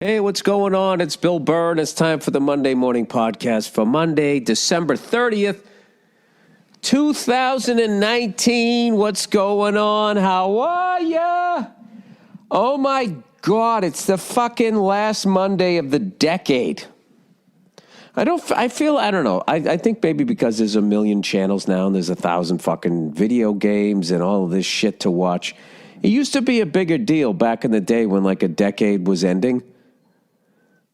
Hey, what's going on? It's Bill Burr, and it's time for the Monday Morning Podcast for Monday, December 30th, 2019. What's going on? How are ya? Oh, my God, it's the fucking last Monday of the decade. I don't know. I think maybe because there's a million channels now and there's 1,000 fucking video games and all of this shit to watch. It used to be a bigger deal back in the day when like a decade was ending.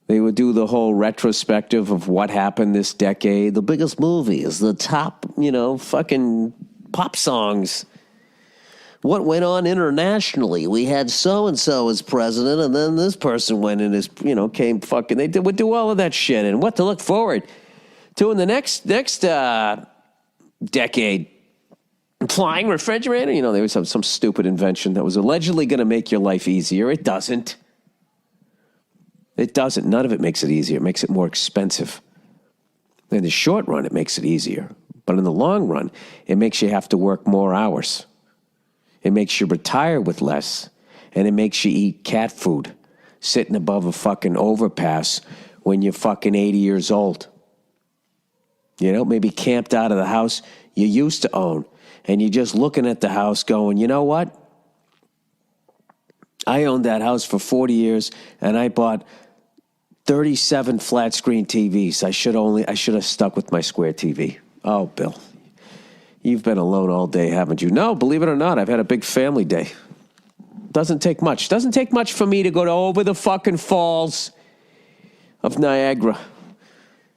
They would do the whole retrospective of what happened this decade. The biggest movies, the top, fucking pop songs. What went on internationally? We had so-and-so as president, and then this person went and came fucking... They would do all of that shit, and what to look forward to in the next decade. Flying refrigerator? They was some stupid invention that was allegedly going to make your life easier. It doesn't. It doesn't. None of it makes it easier. It makes it more expensive. In the short run, it makes it easier. But in the long run, it makes you have to work more hours. It makes you retire with less. And it makes you eat cat food sitting above a fucking overpass when you're fucking 80 years old. Maybe camped out of the house you used to own. And you're just looking at the house going, you know what? I owned that house for 40 years, and I bought 37 flat screen TVs. I should have stuck with my square TV. Oh, Bill, you've been alone all day, haven't you? No, believe it or not, I've had a big family day. Doesn't take much. Doesn't take much for me to go over the fucking falls of Niagara.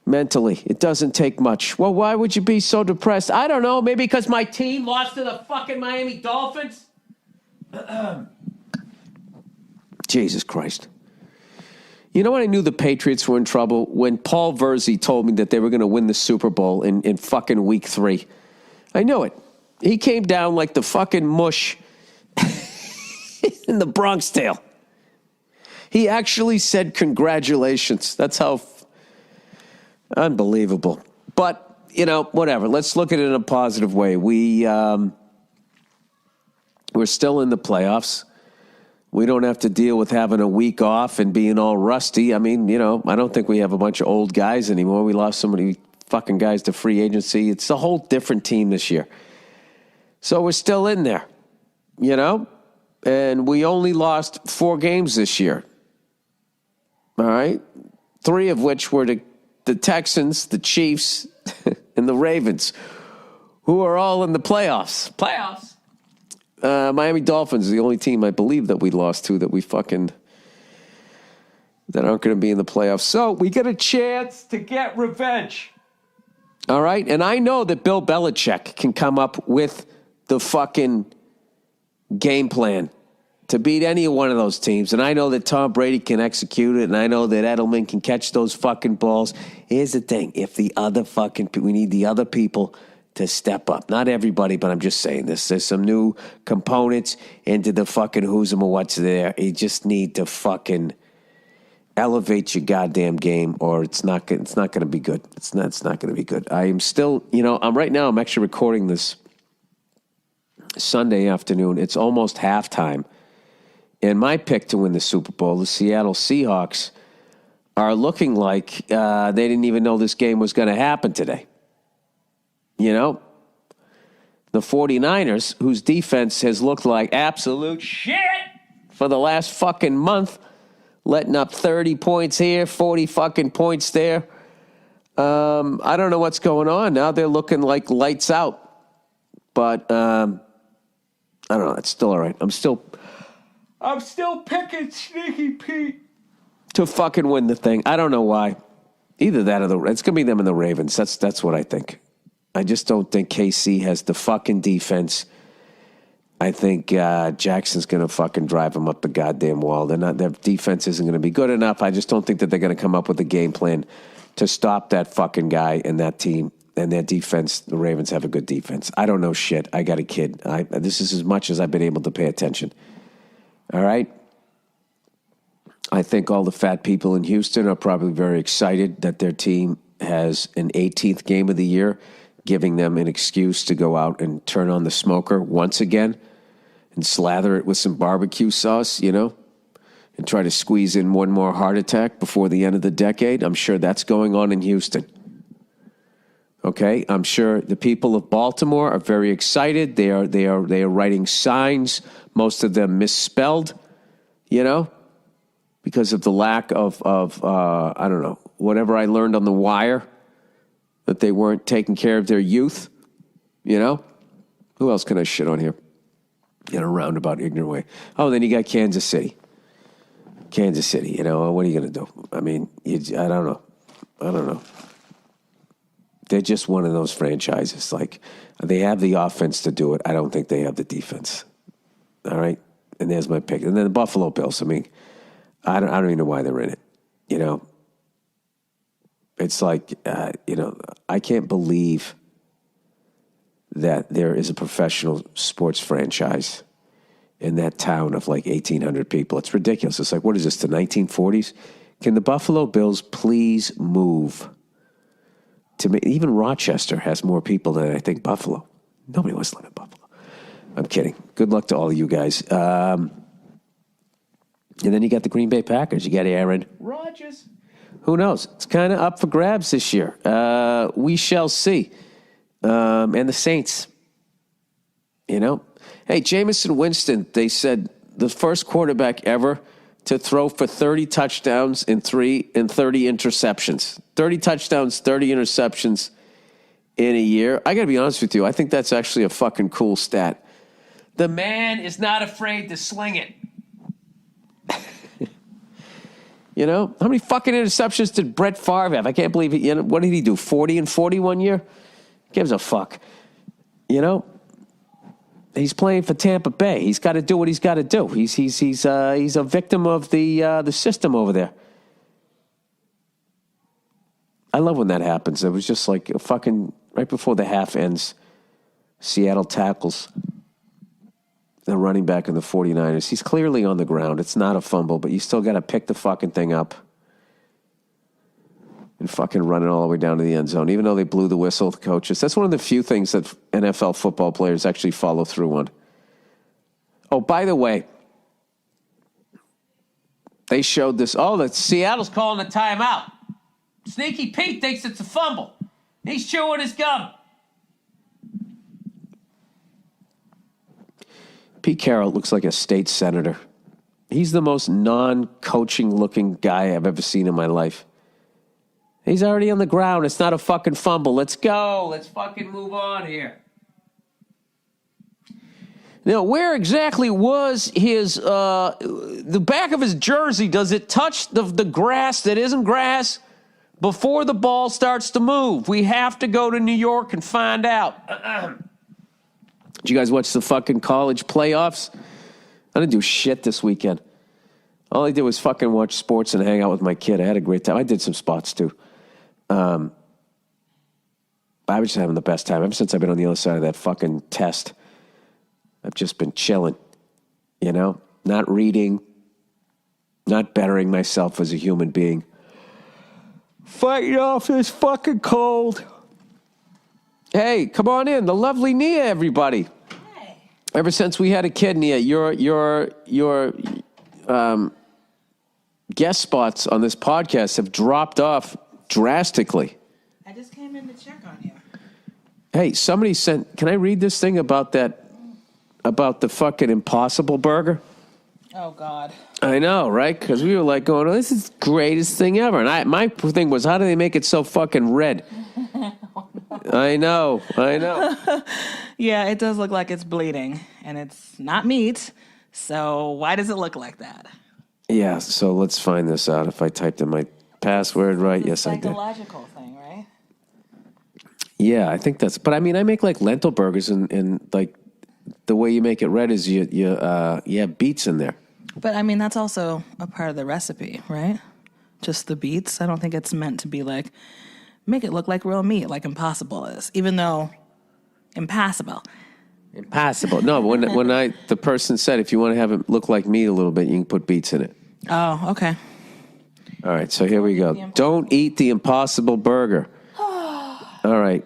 Mentally, it doesn't take much. Well, why would you be so depressed? I don't know. Maybe because my team lost to the fucking Miami Dolphins? Jesus Christ. You know when I knew the Patriots were in trouble? When Paul Verzi told me that they were going to win the Super Bowl in fucking week 3. I knew it. He came down like the fucking mush in the Bronx Tale. He actually said congratulations. That's how unbelievable. But, whatever. Let's look at it in a positive way. We're still in the playoffs. We don't have to deal with having a week off and being all rusty. I mean, I don't think we have a bunch of old guys anymore. We lost so many fucking guys to free agency. It's a whole different team this year. So we're still in there, and we only lost 4 games this year. All right? 3 of which were the Texans, the Chiefs, and the Ravens, who are all in the playoffs. Miami Dolphins is the only team I believe that we lost to that aren't going to be in the playoffs. So we get a chance to get revenge. All right? And I know that Bill Belichick can come up with the fucking game plan to beat any one of those teams. And I know that Tom Brady can execute it. And I know that Edelman can catch those fucking balls. Here's the thing. We need the other people to step up. Not everybody, but I'm just saying this. There's some new components into the fucking who's and what's there. You just need to fucking elevate your goddamn game, or it's not going to be good. It's not going to be good. I am still, I'm actually recording this Sunday afternoon. It's almost halftime. And my pick to win the Super Bowl, the Seattle Seahawks, are looking like they didn't even know this game was going to happen today. The 49ers, whose defense has looked like absolute shit for the last fucking month, letting up 30 points here, 40 fucking points there. I don't know what's going on. Now they're looking like lights out. But, I don't know. It's still all right. I'm still picking Sneaky Pete to fucking win the thing. I don't know why. Either that or it's going to be them and the Ravens. That's what I think. I just don't think KC has the fucking defense. I think Jackson's going to fucking drive them up the goddamn wall. Their defense isn't going to be good enough. I just don't think that they're going to come up with a game plan to stop that fucking guy and that team and their defense. The Ravens have a good defense. I don't know shit. I got a kid. This is as much as I've been able to pay attention. All right? I think all the fat people in Houston are probably very excited that their team has an 18th game of the year, giving them an excuse to go out and turn on the smoker once again and slather it with some barbecue sauce, and try to squeeze in one more heart attack before the end of the decade. I'm sure that's going on in Houston. Okay, I'm sure the people of Baltimore are very excited. They are writing signs, most of them misspelled, because of the lack of I don't know, whatever I learned on The Wire, that they weren't taking care of their youth. Who else can I shit on here in a roundabout, ignorant way? Oh, then you got Kansas City. What are you going to do? I mean, I don't know. They're just one of those franchises. Like, they have the offense to do it. I don't think they have the defense. All right? And there's my pick. And then the Buffalo Bills. I mean, I don't even know why they're in it. It's like, I can't believe that there is a professional sports franchise in that town of like 1,800 people. It's ridiculous. It's like, what is this, the 1940s? Can the Buffalo Bills please move to me? Even Rochester has more people than I think Buffalo. Nobody wants to live in Buffalo. I'm kidding. Good luck to all of you guys. And then you got the Green Bay Packers. You got Aaron Rodgers. Who knows? It's kind of up for grabs this year. We shall see. And the Saints, Hey, Jameson Winston, they said the first quarterback ever to throw for 30 touchdowns and 30 interceptions. 30 touchdowns, 30 interceptions in a year. I got to be honest with you. I think that's actually a fucking cool stat. The man is not afraid to sling it. How many fucking interceptions did Brett Favre have? I can't believe it. What did he do? 40 and 40 one year? Gives a fuck. He's playing for Tampa Bay. He's got to do what he's got to do. He's a victim of the system over there. I love when that happens. It was just like a fucking right before the half ends. Seattle tackles the running back in the 49ers. He's clearly on the ground. It's not a fumble, but you still got to pick the fucking thing up and fucking run it all the way down to the end zone, even though they blew the whistle, the coaches. That's one of the few things that NFL football players actually follow through on. Oh, by the way, they showed this. Oh, the Seattle's calling a timeout. Sneaky Pete thinks it's a fumble. He's chewing his gum. Pete Carroll looks like a state senator. He's the most non-coaching looking guy I've ever seen in my life. He's already on the ground. It's not a fucking fumble. Let's go. Let's fucking move on here. Now, where exactly was his, the back of his jersey? Does it touch the grass that isn't grass before the ball starts to move? We have to go to New York and find out. Did you guys watch the fucking college playoffs? I didn't do shit this weekend. All I did was fucking watch sports and hang out with my kid. I had a great time. I did some spots too. I was just having the best time. Ever since I've been on the other side of that fucking test, I've just been chilling, not reading, not bettering myself as a human being. Fighting off this fucking cold. Hey, come on in. The lovely Nia, everybody. Hey. Ever since we had a kid, Nia, your guest spots on this podcast have dropped off drastically. I just came in to check on you. Hey, somebody sent, can I read this thing about the fucking Impossible Burger? Oh, God. I know, right? Because we were like going, oh, this is the greatest thing ever. And my thing was, how do they make it so fucking red? I know. Yeah, it does look like it's bleeding, and it's not meat. So why does it look like that? Yeah, so let's find this out. If I typed in my password right, yes, I did. Psychological thing, right? Yeah, I think that's. But I mean, I make like lentil burgers, and like the way you make it red is you have beets in there. But I mean, that's also a part of the recipe, right? Just the beets. I don't think it's meant to be like make it look like real meat, like Impossible is. Even though Impossible. No, when the person said if you want to have it look like meat a little bit, you can put beets in it. Oh, okay. All right, so here we go. Don't eat the Impossible Burger. All right.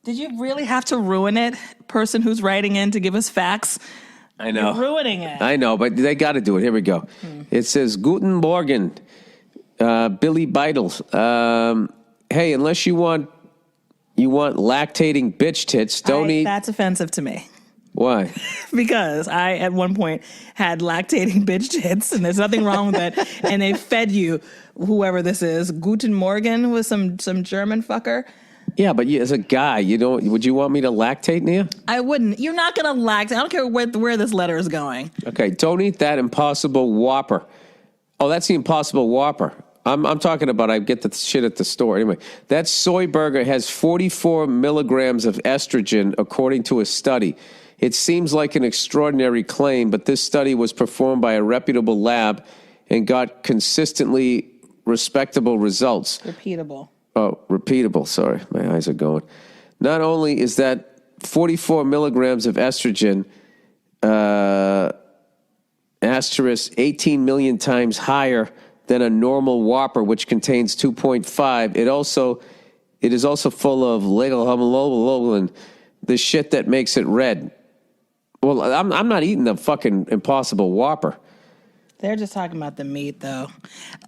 Did you really have to ruin it, person who's writing in to give us facts? I know. You're ruining it. I know, but they got to do it. Here we go. It says, Guten Morgen, Billy Beidel. Hey, unless you want lactating bitch tits, don't eat. That's offensive to me. Why? Because I, at one point, had lactating bitch tits, and there's nothing wrong with that. And they fed you, whoever this is, Guten Morgen with some German fucker. Yeah, but as a guy, would you want me to lactate near? I wouldn't. You're not going to lactate. I don't care where this letter is going. Okay, don't eat that Impossible Whopper. Oh, that's the Impossible Whopper. I'm talking about, I get the shit at the store. Anyway, that soy burger has 44 milligrams of estrogen, according to a study. It seems like an extraordinary claim, but this study was performed by a reputable lab and got consistently respectable results. Repeatable. Oh, repeatable. Sorry, my eyes are going. Not only is that 44 milligrams of estrogen, asterisk 18 million times higher than a normal Whopper, which contains 2.5. It is also full of and the shit that makes it red. Well, I'm not eating the fucking Impossible Whopper. They're just talking about the meat, though.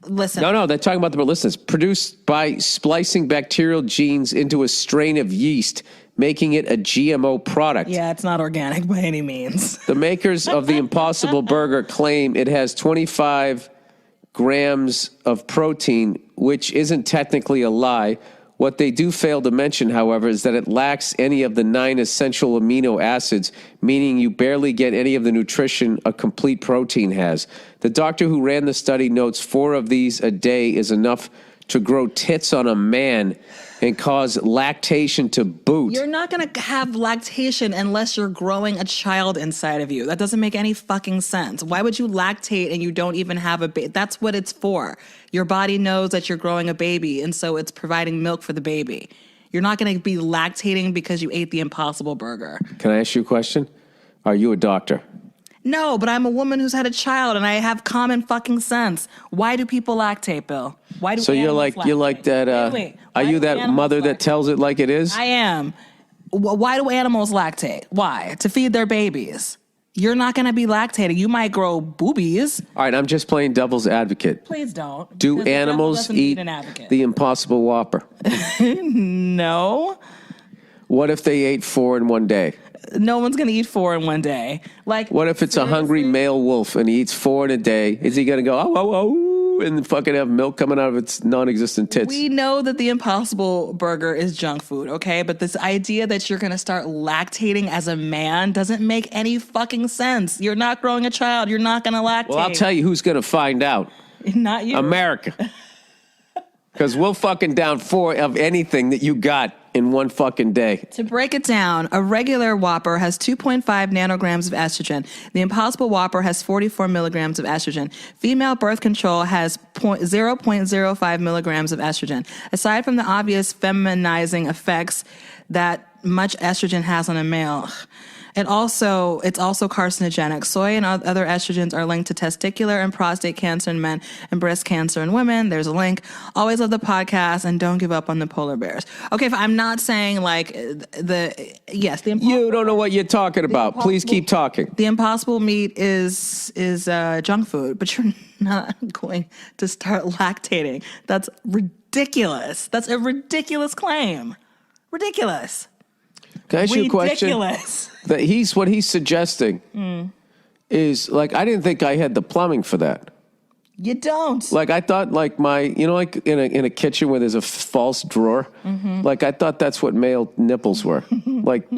Listen. No, they're talking about the listens. Produced by splicing bacterial genes into a strain of yeast, making it a GMO product. Yeah, it's not organic by any means. The makers of the Impossible Burger claim it has 25 grams of protein, which isn't technically a lie. What they do fail to mention, however, is that it lacks any of the 9 essential amino acids, meaning you barely get any of the nutrition a complete protein has. The doctor who ran the study notes 4 of these a day is enough to grow tits on a man and cause lactation to boot. You're not going to have lactation unless you're growing a child inside of you. That doesn't make any fucking sense. Why would you lactate and you don't even have a baby? That's what it's for. Your body knows that you're growing a baby, and so it's providing milk for the baby. You're not going to be lactating because you ate the Impossible Burger. Can I ask you a question? Are you a doctor? No, but I'm a woman who's had a child, and I have common fucking sense. Why do people lactate, Bill? Why do so you're like that? Wait. Are you that mother that tells it like it is? I am. Why do animals lactate? Why? To feed their babies. You're not going to be lactating. You might grow boobies. All right, I'm just playing devil's advocate. Please don't. Do animals eat the Impossible Whopper? No. What if they ate 4 in one day? No one's going to eat 4 in one day. Like, what if it's a hungry male wolf and he eats 4 in a day? Is he going to go, oh, and fucking have milk coming out of its non-existent tits? We know that the Impossible Burger is junk food, okay? But this idea that you're going to start lactating as a man doesn't make any fucking sense. You're not growing a child. You're not going to lactate. Well, I'll tell you who's going to find out. Not you. America. Because we'll fucking down 4 of anything that you got in one fucking day. To break it down, a regular Whopper has 2.5 nanograms of estrogen. The Impossible Whopper has 44 milligrams of estrogen. Female birth control has 0.05 milligrams of estrogen. Aside from the obvious feminizing effects that much estrogen has on a male, it's also carcinogenic. Soy and other estrogens are linked to testicular and prostate cancer in men and breast cancer in women. There's a link. Always love the podcast and don't give up on the polar bears. Okay, I'm not saying the you don't know what you're talking about. Please keep talking. The Impossible meat is junk food, but you're not going to start lactating. That's ridiculous. That's a ridiculous claim. Ridiculous. Can I ask you a question? Ridiculous. What he's suggesting is, like, I didn't think I had the plumbing for that. You don't. Like, I thought, like, like in a kitchen where there's a false drawer, like, I thought that's what male nipples were. like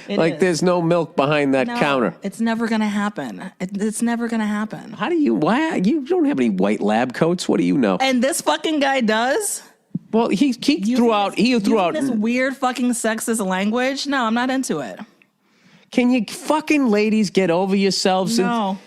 there's no milk behind that counter. It's never going to happen. It's never going to happen. Why? You don't have any white lab coats? What do you know? And this fucking guy does? Well, he threw out this weird fucking sexist language. No, I'm not into it. Can you fucking ladies get over yourselves? No.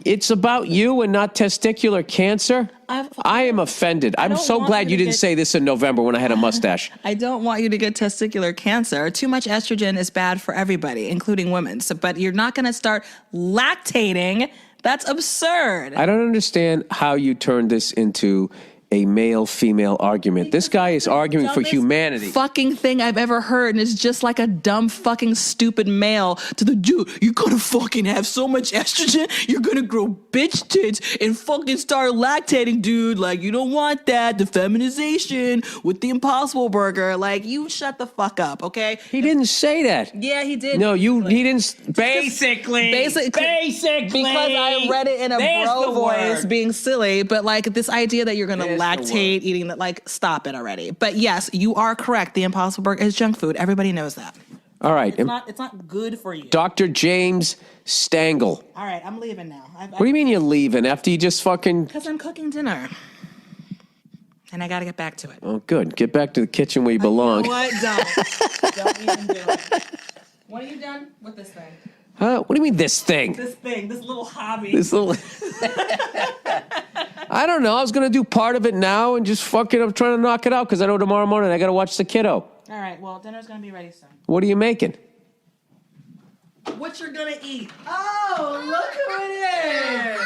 It's about you and not testicular cancer. I am offended. I'm so glad you didn't say this in November when I had a mustache. I don't want you to get testicular cancer. Too much estrogen is bad for everybody, including women. But you're not going to start lactating. That's absurd. I don't understand how you turned this into a male-female argument. This guy is arguing for humanity. Fucking thing I've ever heard, and it's just like a dumb fucking stupid male to the dude. You're gonna fucking have so much estrogen, you're gonna grow bitch tits and fucking start lactating, dude. Like, you don't want that. The feminization with the Impossible Burger. Like, you shut the fuck up, okay? He didn't say that. Yeah, he did. No, he didn't. Basically. Because I read it in a bro voice, being silly, but like this idea that you're gonna lactate, eating that, like, stop it already. But yes, you are correct. The Impossible Burger is junk food. Everybody knows that. All right. It's not good for you. Dr. James Stangl. All right, I'm leaving now. What do you mean you're leaving after you just fucking... Because I'm cooking dinner. And I got to get back to it. Oh, good. Get back to the kitchen where you belong. You know what? Don't even do it. When are you done with this thing? Huh? What do you mean this thing? This little hobby. I don't know. I was going to do part of it now and just fucking, I'm trying to knock it out because I know tomorrow morning I got to watch the kiddo. All right, well, dinner's going to be ready soon. What are you making? What you're going to eat. Oh, look who it is.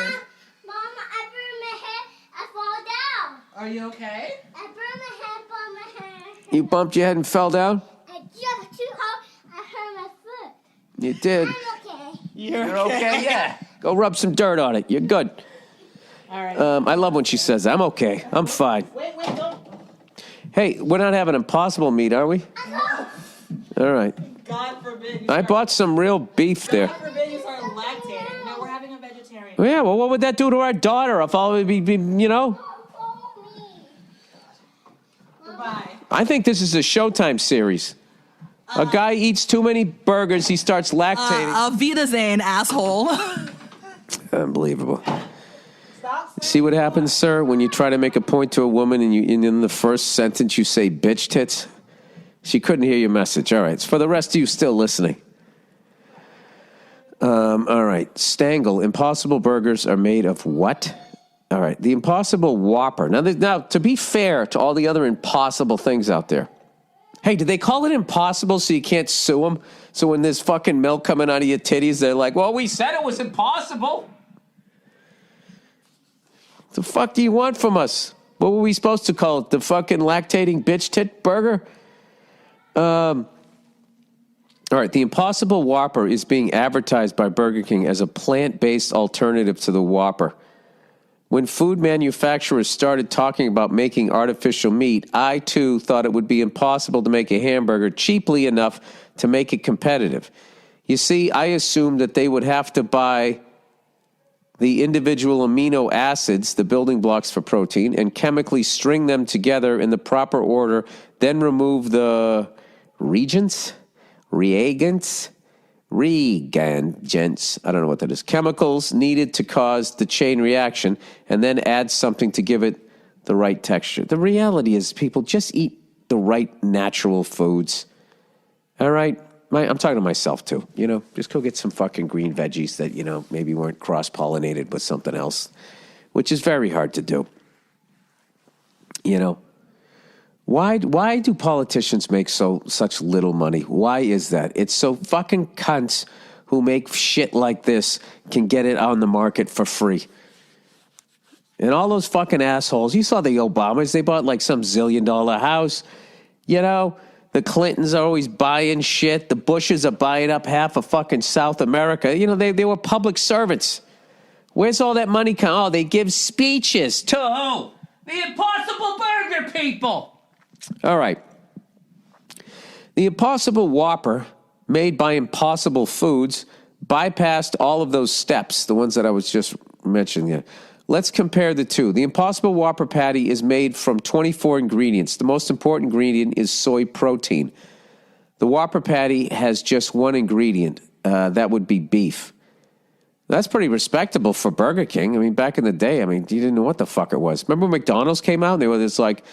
Mama, I burned my head. I fall down. Are you okay? I burned my head, bumped my head. You bumped your head and fell down? I jumped too hard. I hurt my foot. You did. I'm okay. You're okay? Yeah. Go rub some dirt on it. You're good. All right. I love when she says that. I'm okay. I'm fine. Wait, don't. Hey, we're not having Impossible meat, are we? All right. God forbid. I bought some real beef there. God forbid you start lactating. No, we're having a vegetarian. Yeah, well, what would that do to our daughter if all would be, you know? Goodbye. I think this is a Showtime series. A guy eats too many burgers, he starts lactating. Auf Wiedersehen, asshole. Unbelievable. See what happens, sir, when you try to make a point to a woman and in the first sentence you say bitch tits? She couldn't hear your message. All right. It's for the rest of you still listening. All right. Stangl, Impossible Burgers are made of what? All right. The Impossible Whopper. Now, to be fair to all the other impossible things out there. Hey, did they call it impossible so you can't sue them? So when there's fucking milk coming out of your titties, they're like, well, we said it was impossible. The fuck do you want from us? What were we supposed to call it? The fucking lactating bitch tit burger? All right, the Impossible Whopper is being advertised by Burger King as a plant-based alternative to the Whopper. When food manufacturers started talking about making artificial meat, I, too, thought it would be impossible to make a hamburger cheaply enough to make it competitive. You see, I assumed that they would have to buy the individual amino acids, the building blocks for protein, and chemically string them together in the proper order, then remove the reagents, I don't know what that is, chemicals needed to cause the chain reaction, and then add something to give it the right texture. The reality is, people, just eat the right natural foods. All right? I'm talking to myself, too. You know, just go get some fucking green veggies that, you know, maybe weren't cross-pollinated with something else, which is very hard to do. You know? Why do politicians make such little money? Why is that? It's so fucking cunts who make shit like this can get it on the market for free. And all those fucking assholes, you saw the Obamas, they bought like some $1 zillion house. You know, the Clintons are always buying shit. The Bushes are buying up half of fucking South America. You know, they were public servants. Where's all that money come? Oh, they give speeches. To who? The Impossible Burger people. All right. The Impossible Whopper, made by Impossible Foods, bypassed all of those steps, the ones that I was just mentioning. Let's compare the two. The Impossible Whopper patty is made from 24 ingredients. The most important ingredient is soy protein. The Whopper patty has just one ingredient. That would be beef. That's pretty respectable for Burger King. I mean, back in the day, I mean, you didn't know what the fuck it was. Remember when McDonald's came out? They were just like,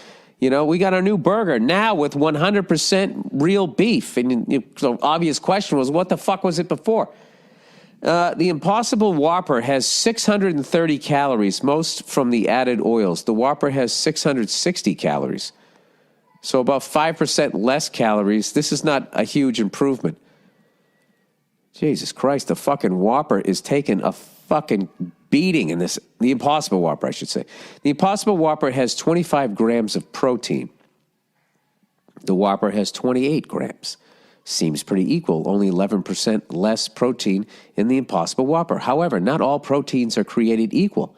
you know, we got our new burger now with 100% real beef. And the obvious question was, what the fuck was it before? The Impossible Whopper has 630 calories, most from the added oils. The Whopper has 660 calories. So about 5% less calories. This is not a huge improvement. Jesus Christ, the fucking Whopper is taking a fucking beating in this. The Impossible Whopper, I should say. The Impossible Whopper has 25 grams of protein. The Whopper has 28 grams. Seems pretty equal. Only 11% less protein in the Impossible Whopper. However, not all proteins are created equal.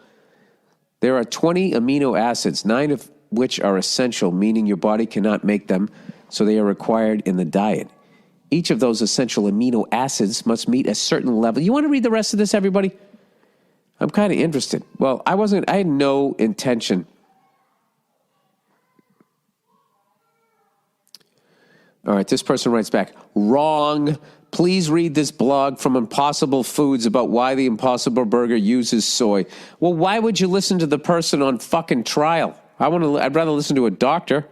There are 20 amino acids, 9 of which are essential, meaning your body cannot make them, so they are required in the diet. Each of those essential amino acids must meet a certain level. You want to read the rest of this, everybody? I'm kind of interested. Well, I had no intention. All right, this person writes back, wrong. Please read this blog from Impossible Foods about why the Impossible Burger uses soy. Well, why would you listen to the person on fucking trial? I'd rather listen to a doctor.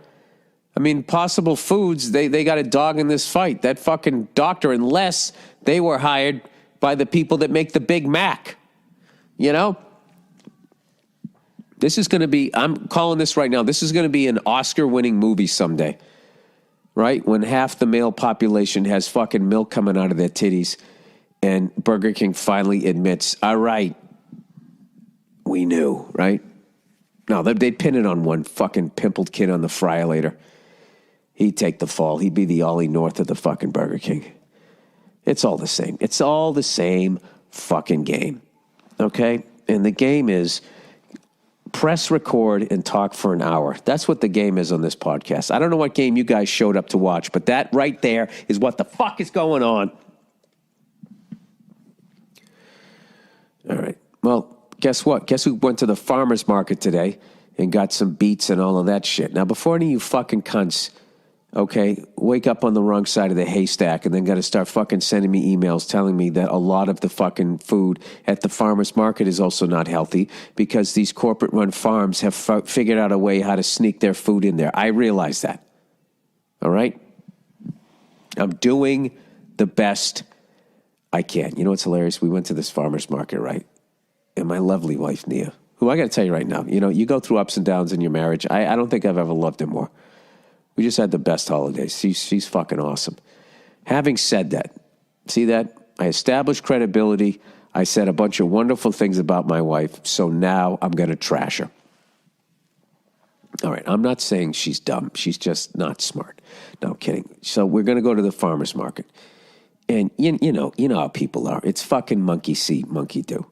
I mean, Impossible Foods, they got a dog in this fight. That fucking doctor, unless they were hired by the people that make the Big Mac. You know? This is going to be, I'm calling this right now, this is going to be an Oscar-winning movie someday. Right? When half the male population has fucking milk coming out of their titties and Burger King finally admits, all right, we knew, right? No, they'd pin it on one fucking pimpled kid on the fryer later. He'd take the fall. He'd be the Ollie North of the fucking Burger King. It's all the same. It's all the same fucking game. Okay? And the game is press record and talk for an hour. That's what the game is on this podcast. I don't know what game you guys showed up to watch, but that right there is what the fuck is going on. All right. Well, guess what? Guess who went to the farmer's market today and got some beets and all of that shit? Now, before any of you fucking cunts, okay, wake up on the wrong side of the haystack and then got to start fucking sending me emails telling me that a lot of the fucking food at the farmer's market is also not healthy because these corporate-run farms have figured out a way how to sneak their food in there. I realize that. All right? I'm doing the best I can. You know what's hilarious? We went to this farmer's market, right? And my lovely wife, Nia, who I got to tell you right now, you know, you go through ups and downs in your marriage. I don't think I've ever loved her more. We just had the best holidays. She's fucking awesome. Having said that, see that? I established credibility. I said a bunch of wonderful things about my wife, so now I'm going to trash her. All right, I'm not saying she's dumb. She's just not smart. No, I'm kidding. So we're going to go to the farmer's market. And you know how people are. It's fucking monkey see, monkey do.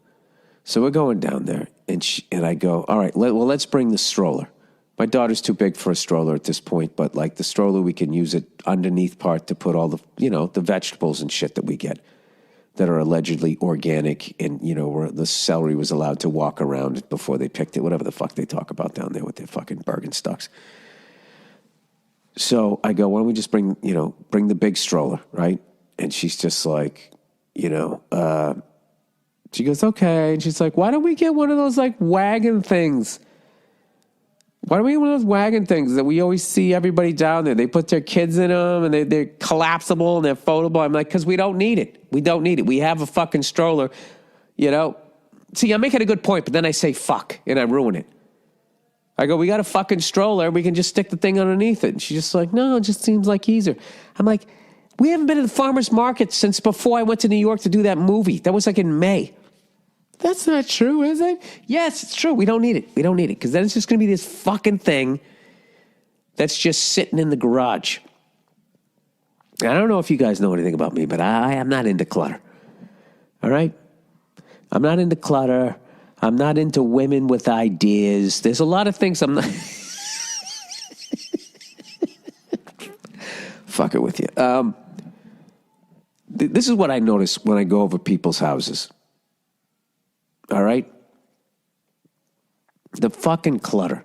So we're going down there, and I go, all right, let's bring the stroller. My daughter's too big for a stroller at this point, but like the stroller, we can use it underneath part to put all the, the vegetables and shit that we get that are allegedly organic and, where the celery was allowed to walk around before they picked it, whatever the fuck they talk about down there with their fucking Bergenstocks. So I go, why don't we just bring the big stroller, right? And she's just like, she goes, okay. And she's like, why don't we get one of those like wagon things? Why don't we get one of those wagon things that we always see everybody down there? They put their kids in them and they're collapsible and they're foldable. I'm like, because we don't need it. We don't need it. We have a fucking stroller, See, I'm making a good point, but then I say fuck and I ruin it. I go, we got a fucking stroller. We can just stick the thing underneath it. And she's just like, no, it just seems like easier. I'm like, we haven't been to the farmer's market since before I went to New York to do that movie. That was like in May. That's not true, is it? Yes, it's true. We don't need it. We don't need it. Because then it's just going to be this fucking thing that's just sitting in the garage. I don't know if you guys know anything about me, but I am not into clutter. All right? I'm not into clutter. I'm not into women with ideas. There's a lot of things I'm not... Fuck it with you. This is what I notice when I go over people's houses. All right? The fucking clutter.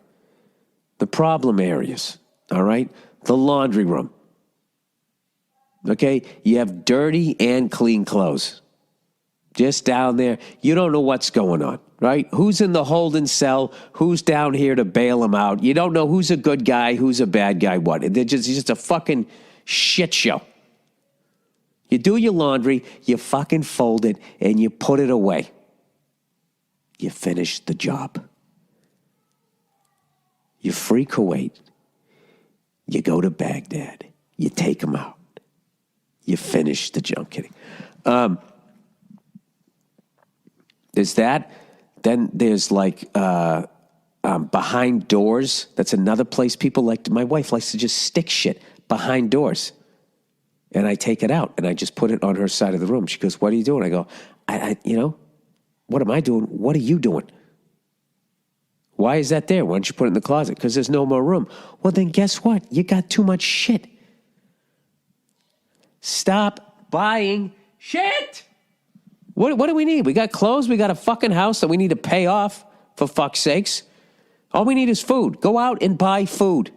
The problem areas. All right? The laundry room. Okay? You have dirty and clean clothes. Just down there. You don't know what's going on. Right? Who's in the holding cell? Who's down here to bail them out? You don't know who's a good guy, who's a bad guy, what. It's just a fucking shit show. You do your laundry, you fucking fold it, and you put it away. You finish the job. You free Kuwait. You go to Baghdad. You take them out. You finish the job. I'm kidding. There's that. Then there's like behind doors. That's another place people like to, my wife likes to just stick shit behind doors. And I take it out and I just put it on her side of the room. She goes, what are you doing? I go, what am I doing? What are you doing? Why is that there? Why don't you put it in the closet? Because there's no more room. Well, then guess what? You got too much shit. Stop buying shit. What do we need? We got clothes. We got a fucking house that we need to pay off, for fuck's sakes. All we need is food. Go out and buy food.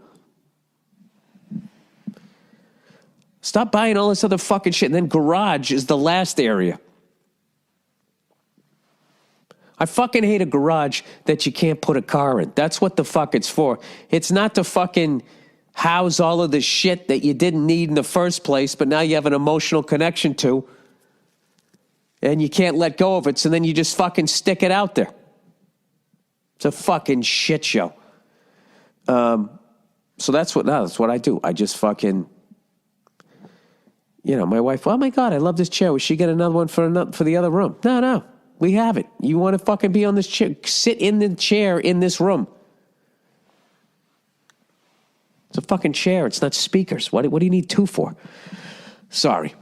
Stop buying all this other fucking shit. And then garage is the last area. I fucking hate a garage that you can't put a car in. That's what the fuck it's for. It's not to fucking house all of the shit that you didn't need in the first place, but now you have an emotional connection to, and you can't let go of it, so then you just fucking stick it out there. It's a fucking shit show. So that's what I do. I just fucking, my wife, oh my God, I love this chair. We should get another one for the other room. No. We have it. You want to fucking be on this chair? Sit in the chair in this room. It's a fucking chair. It's not speakers. What do you need two for? Sorry.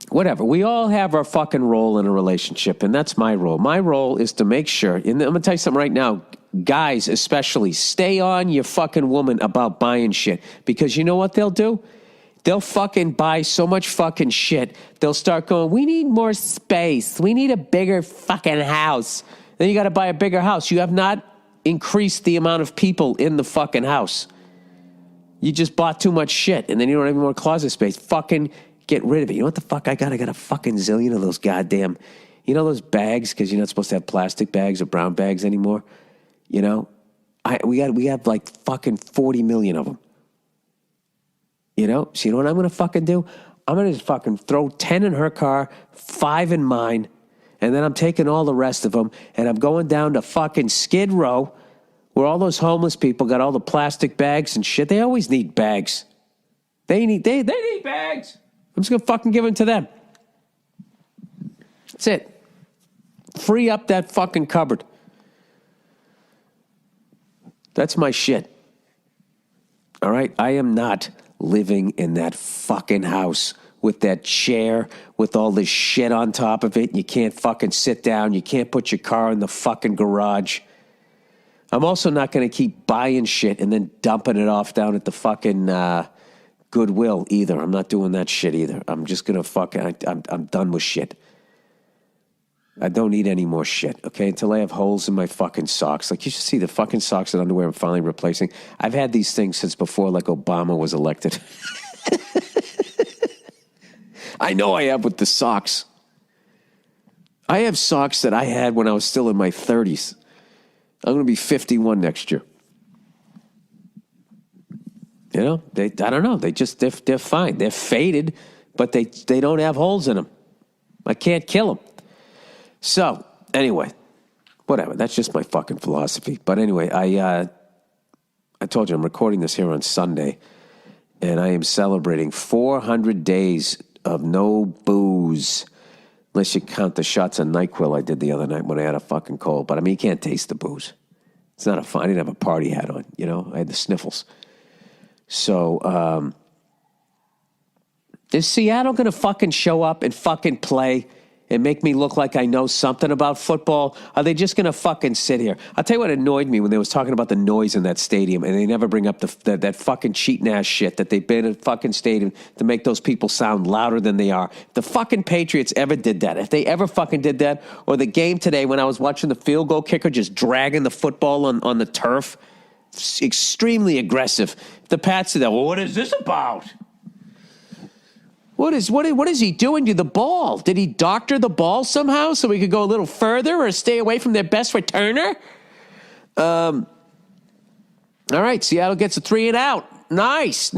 Whatever. We all have our fucking role in a relationship, and that's my role. My role is to make sure, and I'm going to tell you something right now, guys especially, stay on your fucking woman about buying shit, because you know what they'll do? They'll fucking buy so much fucking shit. They'll start going, we need more space. We need a bigger fucking house. Then you got to buy a bigger house. You have not increased the amount of people in the fucking house. You just bought too much shit, and then you don't have any more closet space. Fucking get rid of it. You know what the fuck I got? I got a fucking zillion of those goddamn, those bags, because you're not supposed to have plastic bags or brown bags anymore. We have like fucking 40 million of them. So you know what I'm going to fucking do? I'm going to just fucking throw 10 in her car, 5 in mine, and then I'm taking all the rest of them, and I'm going down to fucking Skid Row, where all those homeless people got all the plastic bags and shit. They always need bags. They need bags. I'm just going to fucking give them to them. That's it. Free up that fucking cupboard. That's my shit. All right? I am not living in that fucking house with that chair with all this shit on top of it. You can't fucking sit down. You can't put your car in the fucking garage. I'm also not going to keep buying shit and then dumping it off down at the fucking Goodwill either. I'm not doing that shit either. I'm just going to fucking, I'm done with shit. I don't need any more shit, okay? Until I have holes in my fucking socks. Like, you should see the fucking socks and underwear I'm finally replacing. I've had these things since before, like, Obama was elected. I know I have with the socks. I have socks that I had when I was still in my 30s. I'm going to be 51 next year. I don't know. They're fine. They're faded, but they don't have holes in them. I can't kill them. So, anyway, whatever. That's just my fucking philosophy. But anyway, I told you I'm recording this here on Sunday, and I am celebrating 400 days of no booze, unless you count the shots of NyQuil I did the other night when I had a fucking cold. But, I mean, you can't taste the booze. It's not fun. I didn't have a party hat on, I had the sniffles. So, is Seattle going to fucking show up and fucking play and make me look like I know something about football? Are they just going to fucking sit here? I'll tell you what annoyed me when they was talking about the noise in that stadium, and they never bring up that fucking cheating ass shit that they've been in a fucking stadium to make those people sound louder than they are. If the fucking Patriots ever did that, if they ever fucking did that, or the game today when I was watching the field goal kicker just dragging the football on the turf, extremely aggressive. The Pats did that. Well, what is this about? What is he doing to the ball? Did he doctor the ball somehow so we could go a little further or stay away from their best returner? All right, Seattle gets a 3 and out. Nice.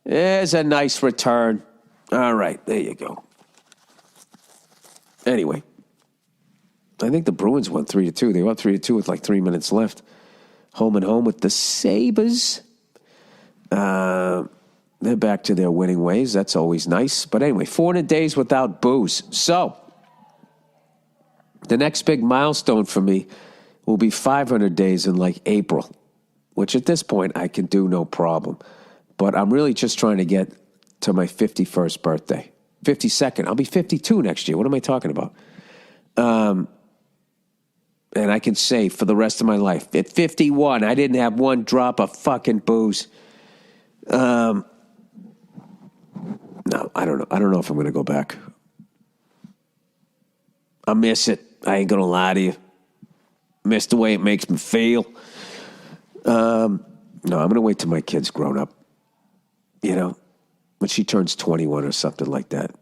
There's a nice return. All right, there you go. Anyway, I think the Bruins won 3-2. They won 3-2 with like 3 minutes left. Home and home with the Sabres. They're back to their winning ways. That's always nice. But anyway, 400 days without booze. So, The next big milestone for me will be 500 days in like April, which at this point I can do no problem. But I'm really just trying to get to my 51st birthday. 52nd. I'll be 52 next year. What am I talking about? And I can say for the rest of my life, at 51, I didn't have one drop of fucking booze. No, I don't know. I don't know if I'm going to go back. I miss it. I ain't going to lie to you. Miss the way it makes me feel. No, I'm going to wait till my kid's grown up. You know, when she turns 21 or something like that.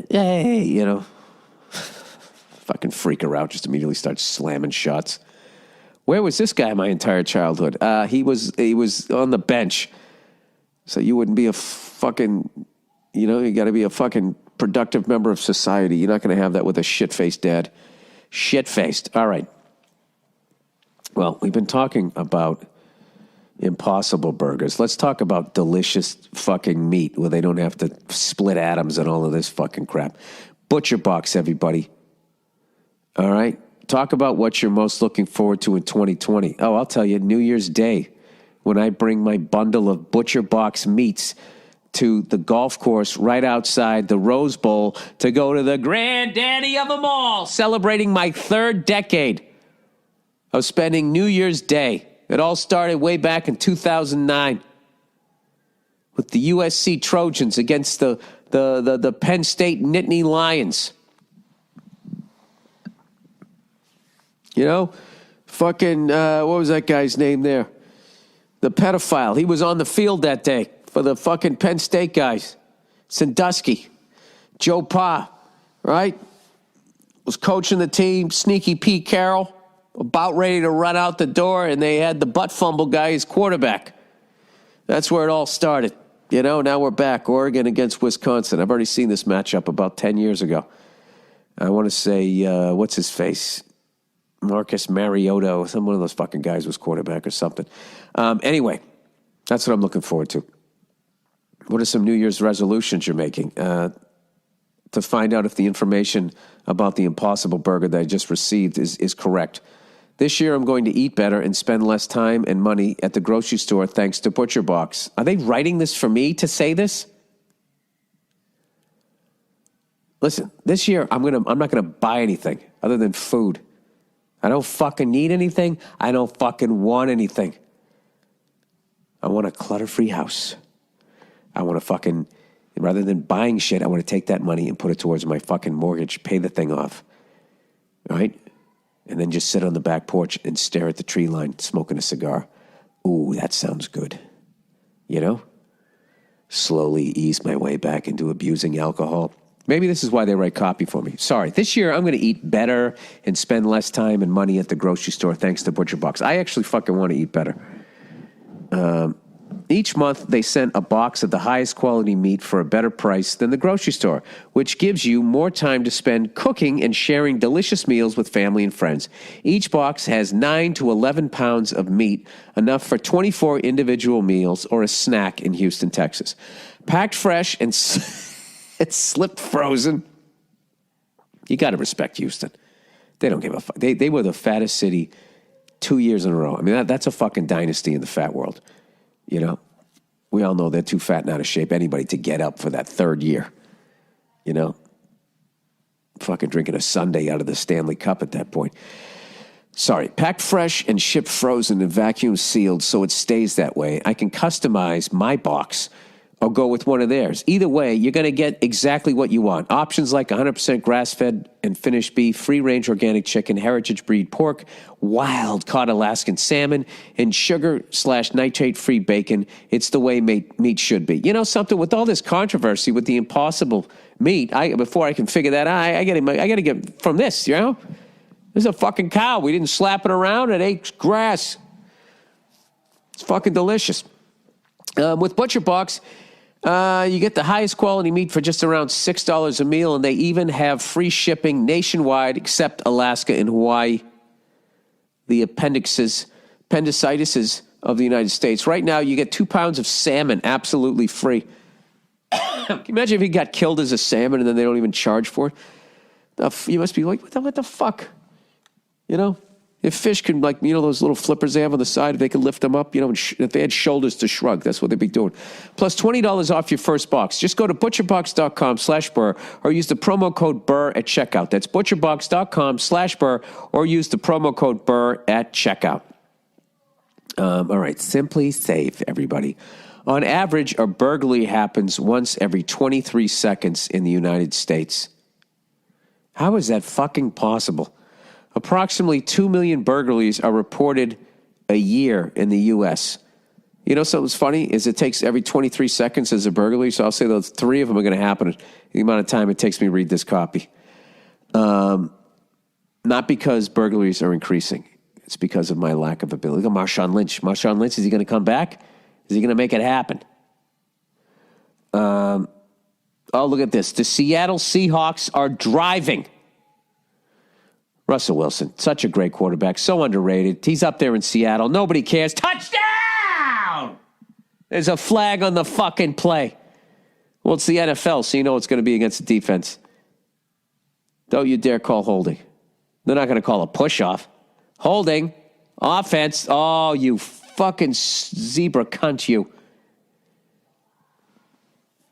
Hey, you know. Fucking freak her out, just immediately start slamming shots. Where was this guy my entire childhood? He was on the bench. So you wouldn't be a fucking, you know, you got to be a fucking productive member of society. You're not going to have that with a shit-faced dad. Shit-faced. All right. Well, we've been talking about Impossible Burgers. Let's talk about delicious fucking meat where they don't have to split atoms and all of this fucking crap. Butcher Box, everybody. All right. Talk about what you're most looking forward to in 2020. Oh, I'll tell you, New Year's Day, when I bring my bundle of Butcher Box meats to the golf course right outside the Rose Bowl to go to the granddaddy of them all, celebrating my 3rd decade of spending New Year's Day. It all started way back in 2009 with the USC Trojans against the Penn State Nittany Lions. You know, fucking, what was that guy's name there? The pedophile. He was on the field that day for the fucking Penn State guys. Sandusky. Joe Pa, right? Was coaching the team. Sneaky Pete Carroll, about ready to run out the door, and they had the butt fumble guy as quarterback. That's where it all started. You know, now we're back. Oregon against Wisconsin. I've already seen this matchup about 10 years ago. I want to say, what's his face? Marcus Mariota, some one of those fucking guys was quarterback or something. Anyway, that's what I'm looking forward to. What are some New Year's resolutions you're making? To find out if the information about the Impossible Burger that I just received is correct. This year I'm going to eat better and spend less time and money at the grocery store thanks to Butcher Box. Are they writing this for me to say this? Listen, this year I'm not gonna buy anything other than food. I don't fucking need anything. I don't fucking want anything. I want a clutter-free house. I want to fucking, rather than buying shit, I want to take that money and put it towards my fucking mortgage, pay the thing off. Right? And then just sit on the back porch and stare at the tree line, smoking a cigar. Ooh, that sounds good. You know? Slowly ease my way back into abusing alcohol. Maybe this is why they write copy for me. Sorry. This year, I'm going to eat better and spend less time and money at the grocery store thanks to Butcher Box. I actually fucking want to eat better. Each month, they send a box of the highest quality meat for a better price than the grocery store, which gives you more time to spend cooking and sharing delicious meals with family and friends. Each box has 9 to 11 pounds of meat, enough for 24 individual meals or a snack in Houston, Texas. Packed fresh and it's slip frozen. You got to respect Houston. They don't give a fuck. They were the fattest city 2 years in a row. I mean, that's a fucking dynasty in the fat world. You know, we all know they're too fat and out of shape anybody to get up for that 3rd year. You know, fucking drinking a sundae out of the Stanley Cup at that point. Sorry, packed fresh and shipped frozen and vacuum sealed so it stays that way. I can customize my box or go with one of theirs. Either way, you're going to get exactly what you want. Options like 100% grass-fed and finished beef, free-range organic chicken, heritage breed pork, wild-caught Alaskan salmon, and sugar/nitrate-free bacon. It's the way meat should be. You know something? With all this controversy with the Impossible meat, before I can figure that out, I got to get from this, you know? This is a fucking cow. We didn't slap it around. It ate grass. It's fucking delicious. With Butcher Box, you get the highest quality meat for just around $6 a meal, and they even have free shipping nationwide except Alaska and Hawaii, the appendicitis of the United States. Right now, you get 2 pounds of salmon absolutely free. Can you imagine if he got killed as a salmon and then they don't even charge for it? You must be like, what the fuck? You know? If fish can, like, you know, those little flippers they have on the side, if they can lift them up, you know, if they had shoulders to shrug, that's what they'd be doing. Plus $20 off your first box. Just go to butcherbox.com/Burr or use the promo code Burr at checkout. That's butcherbox.com/Burr or use the promo code Burr at checkout. All right, Simply Safe, everybody. On average, a burglary happens once every 23 seconds in the United States. How is that fucking possible? Approximately 2 million burglaries are reported a year in the U.S. You know something's funny is it takes every 23 seconds as a burglary, so I'll say those 3 of them are going to happen in the amount of time it takes me to read this copy. Not because burglaries are increasing. It's because of my lack of ability. Look at Marshawn Lynch. Marshawn Lynch, is he going to come back? Is he going to make it happen? Oh, look at this. The Seattle Seahawks are driving. Russell Wilson, such a great quarterback, so underrated. He's up there in Seattle. Nobody cares. Touchdown! There's a flag on the fucking play. Well, it's the NFL, so you know it's going to be against the defense. Don't you dare call holding. They're not going to call a push-off. Holding. Offense. Oh, you fucking zebra cunt, you.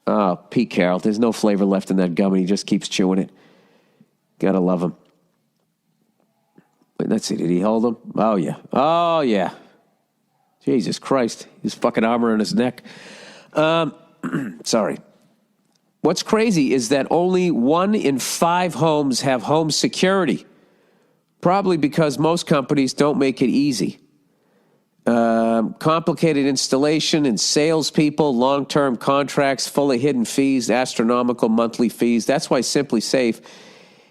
Oh, Pete Carroll. There's no flavor left in that gum, and he just keeps chewing it. Gotta love him. Wait, let's see. Did he hold him? Oh, yeah. Oh, yeah. Jesus Christ. His fucking armor on his neck. Sorry. What's crazy is that only 1 in 5 homes have home security. Probably because most companies don't make it easy. Complicated installation and salespeople, long-term contracts full of hidden fees, astronomical monthly fees. That's why Simply Safe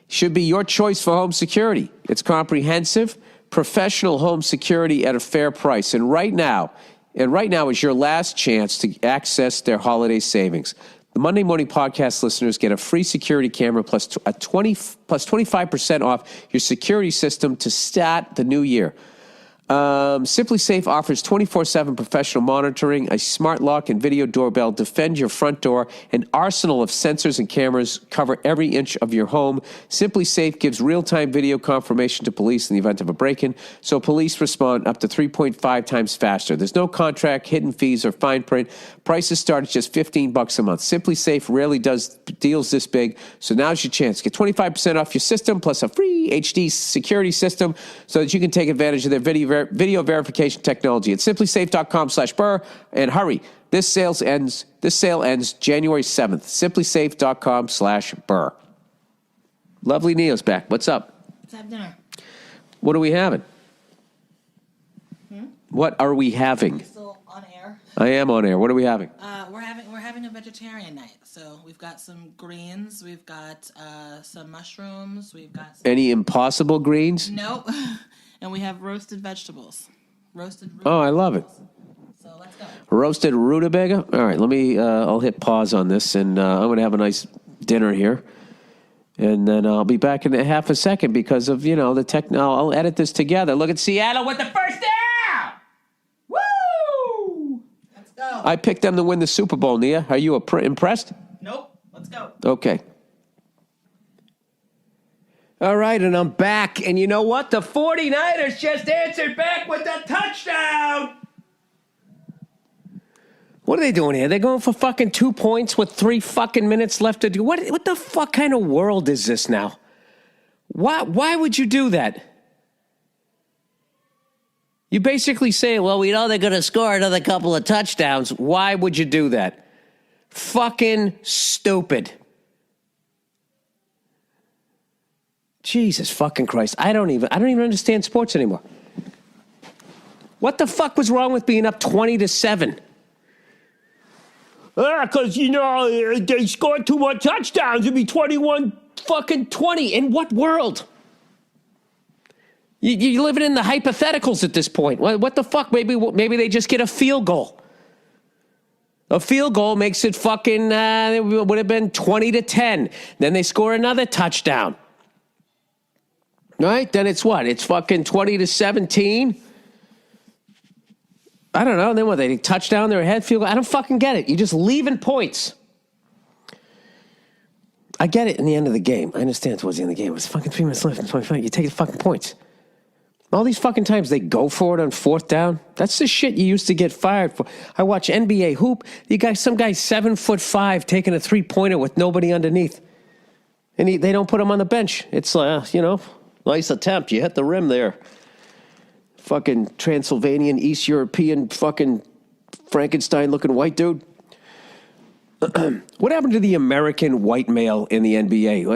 should be your choice for home security. It's comprehensive, professional home security at a fair price. And right now is your last chance to access their holiday savings. The Monday Morning Podcast listeners get a free security camera plus 25% off your security system to start the new year. Simply Safe offers 24/7 professional monitoring, a smart lock and video doorbell, defend your front door, an arsenal of sensors and cameras cover every inch of your home. Simply Safe gives real-time video confirmation to police in the event of a break-in, so police respond up to 3.5 times faster. There's no contract, hidden fees, or fine print. Prices start at just $15 a month. Simply Safe rarely does deals this big, so now's your chance. Get 25% off your system plus a free HD security system so that you can take advantage of their video verification technology at simplysafe.com/Burr. And hurry, this sale ends January 7th. Simplysafe.com/Burr. Lovely Neo's back. What's up? Let's have dinner. What are we having? What are we having? Still on air. I am on air. What are we having? We're having a vegetarian night. So we've got some greens, we've got some mushrooms, we've got Any impossible greens? Nope. And we have roasted vegetables. Roasted Oh, I love it. So let's go. Roasted rutabaga? All right, I'll hit pause on this, and I'm going to have a nice dinner here. And then I'll be back in half a second because of, the I'll edit this together. Look at Seattle with the first down! Woo! Let's go. I picked them to win the Super Bowl, Nia. Are you impressed? Nope. Let's go. Okay. All right, and I'm back. And you know what? The 49ers just answered back with a touchdown. What are they doing here? They're going for fucking 2 points with 3 fucking minutes left to do. What the fuck kind of world is this now? Why would you do that? You basically say, well, we know they're going to score another couple of touchdowns. Why would you do that? Fucking stupid. Jesus fucking Christ. I don't even understand sports anymore. What the fuck was wrong with being up 20-7? Because, they scored 2 more touchdowns. It'd be 21-20. In what world? You're living in the hypotheticals at this point. What the fuck? Maybe they just get a field goal. A field goal makes it fucking, it would have been 20-10. Then they score another touchdown. Right? Then it's what? It's fucking 20-17. I don't know. Then what? They touchdown, their head field goal. I don't fucking get it. You're just leaving points. I get it in the end of the game. I understand towards the end of the game. It's fucking 3 minutes left in 25. You take the fucking points. All these fucking times they go for it on fourth down. That's the shit you used to get fired for. I watch NBA hoop. You got some guy 7'5" taking a 3-pointer with nobody underneath. And they don't put him on the bench. It's, nice attempt. You hit the rim there. Fucking Transylvanian, East European, fucking Frankenstein-looking white dude. What happened to the American white male in the NBA?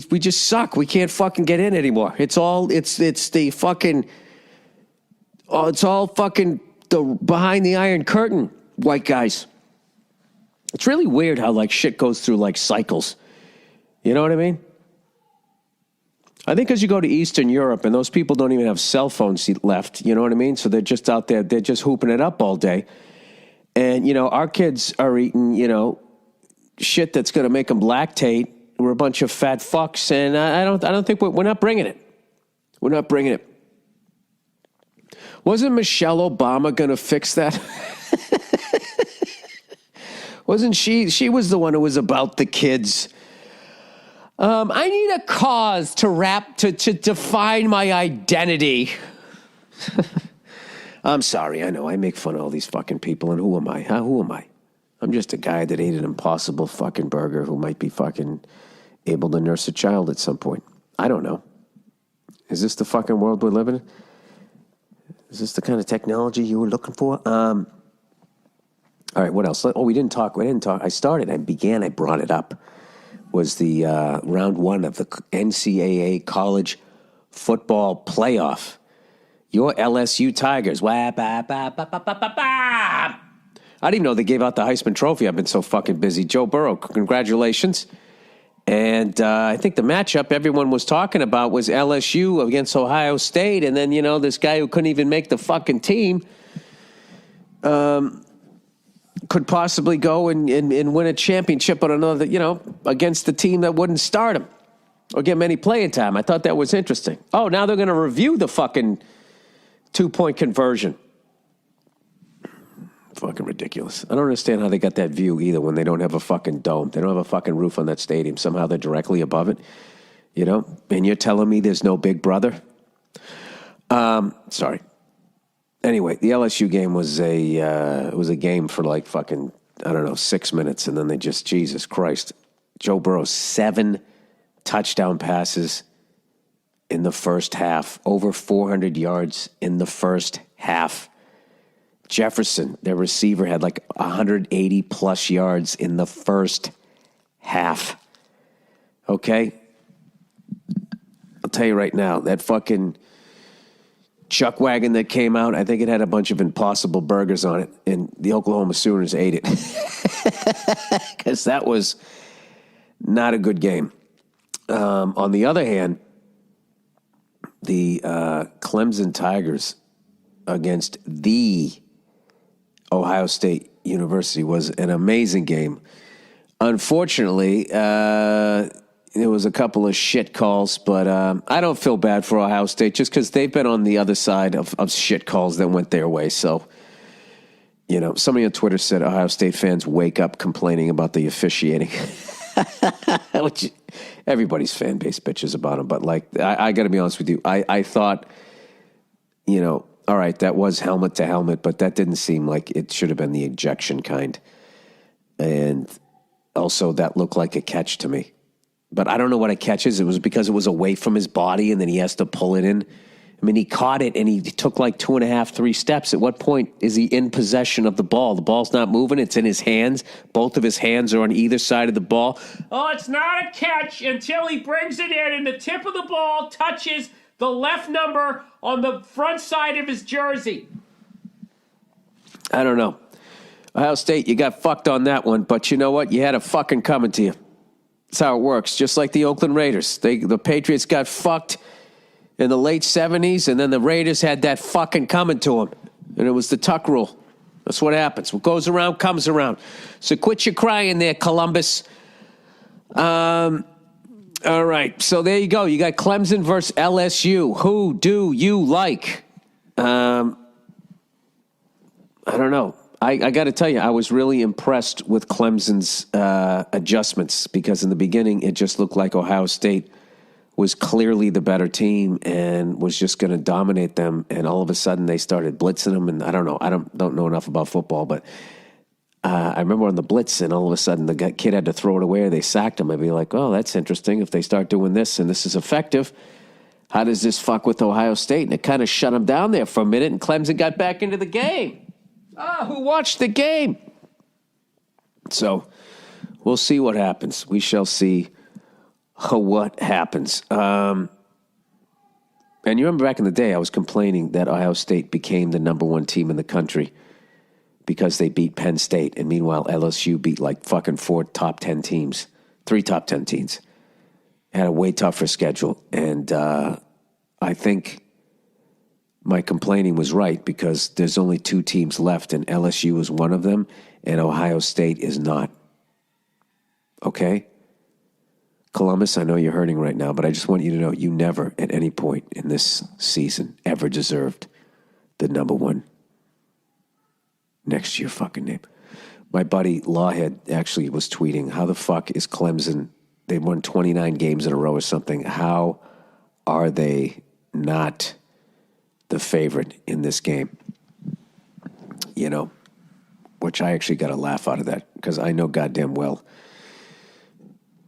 We just suck. We can't fucking get in anymore. It's all fucking the behind the Iron Curtain white guys. It's really weird how like shit goes through like cycles. You know what I mean? I think because you go to Eastern Europe and those people don't even have cell phones left. You know what I mean? So they're just out there. They're just hooping it up all day. And, our kids are eating, shit that's going to make them lactate. We're a bunch of fat fucks, and I don't think we're not bringing it. We're not bringing it. Wasn't Michelle Obama going to fix that? Wasn't she? She was the one who was about the kids. I need a cause to define my identity. I'm sorry, I know, I make fun of all these fucking people, and who am I? Who am I? I'm just a guy that ate an Impossible fucking burger who might be fucking able to nurse a child at some point. I don't know. Is this the fucking world we're living in? Is this the kind of technology you were looking for? All right, what else? Oh, we didn't talk. I brought it up. Was the round one of the NCAA college football playoff. Your LSU Tigers. I didn't even know they gave out the Heisman Trophy. I've been so fucking busy. Joe Burrow, congratulations. And I think the matchup everyone was talking about was LSU against Ohio State. And then, this guy who couldn't even make the fucking team could possibly go and win a championship on another, against the team that wouldn't start him or get many playing time. I thought that was interesting. Oh, now they're going to review the fucking 2-point conversion. Fucking ridiculous. I don't understand how they got that view either when they don't have a fucking dome. They don't have a fucking roof on that stadium. Somehow they're directly above it, and you're telling me there's no Big Brother? Sorry. Anyway, the LSU game was a game for like fucking, 6 minutes, and then they just, Jesus Christ. Joe Burrow, 7 touchdown passes in the first half, over 400 yards in the first half. Jefferson, their receiver, had like 180 plus yards in the first half. Okay? I'll tell you right now, that fucking chuck wagon that came out, I think it had a bunch of Impossible burgers on it, and the Oklahoma Sooners ate it. Because that was not a good game. On the other hand, the Clemson Tigers against the Ohio State University was an amazing game. Unfortunately, there was a couple of shit calls, but I don't feel bad for Ohio State just because they've been on the other side of shit calls that went their way. So, somebody on Twitter said Ohio State fans wake up complaining about the officiating. Which everybody's fan base bitches about them. But, I got to be honest with you. I thought, all right, that was helmet to helmet, but that didn't seem like it should have been the ejection kind. And also that looked like a catch to me. But I don't know what a catch is. It was because it was away from his body and then he has to pull it in. I mean, he caught it and he took like 2.5, 3 steps. At what point is he in possession of the ball? The ball's not moving. It's in his hands. Both of his hands are on either side of the ball. Oh, it's not a catch until he brings it in and the tip of the ball touches the left number on the front side of his jersey. I don't know. Ohio State, you got fucked on that one, but you know what? You had a fucking coming to you. That's how it works. Just like the Oakland Raiders. The Patriots got fucked in the late 70s, and then the Raiders had that fucking coming to them. And it was the Tuck rule. That's what happens. What goes around comes around. So quit your crying there, Columbus. All right, so there you go. You got Clemson versus LSU. Who do you like? I don't know. I got to tell you, I was really impressed with Clemson's adjustments because in the beginning it just looked like Ohio State was clearly the better team and was just going to dominate them. And all of a sudden they started blitzing them. And I don't know. I don't know enough about football, but I remember on the blitz and all of a sudden the kid had to throw it away or they sacked him. I'd be like, oh, that's interesting. If they start doing this and this is effective, how does this fuck with Ohio State? And it kind of shut them down there for a minute and Clemson got back into the game. Who watched the game? So we'll see what happens. We shall see what happens. And you remember back in the day, I was complaining that Ohio State became the number one team in the country because they beat Penn State. And meanwhile, LSU beat like fucking 3 top 10 teams. Had a way tougher schedule. And I think my complaining was right because there's only 2 teams left and LSU is one of them and Ohio State is not. Okay? Columbus, I know you're hurting right now, but I just want you to know you never at any point in this season ever deserved the number one next to your fucking name. My buddy Lawhead actually was tweeting, how the fuck is Clemson? They won 29 games in a row or something. How are they not the favorite in this game? You know, which I actually got a laugh out of that because I know goddamn well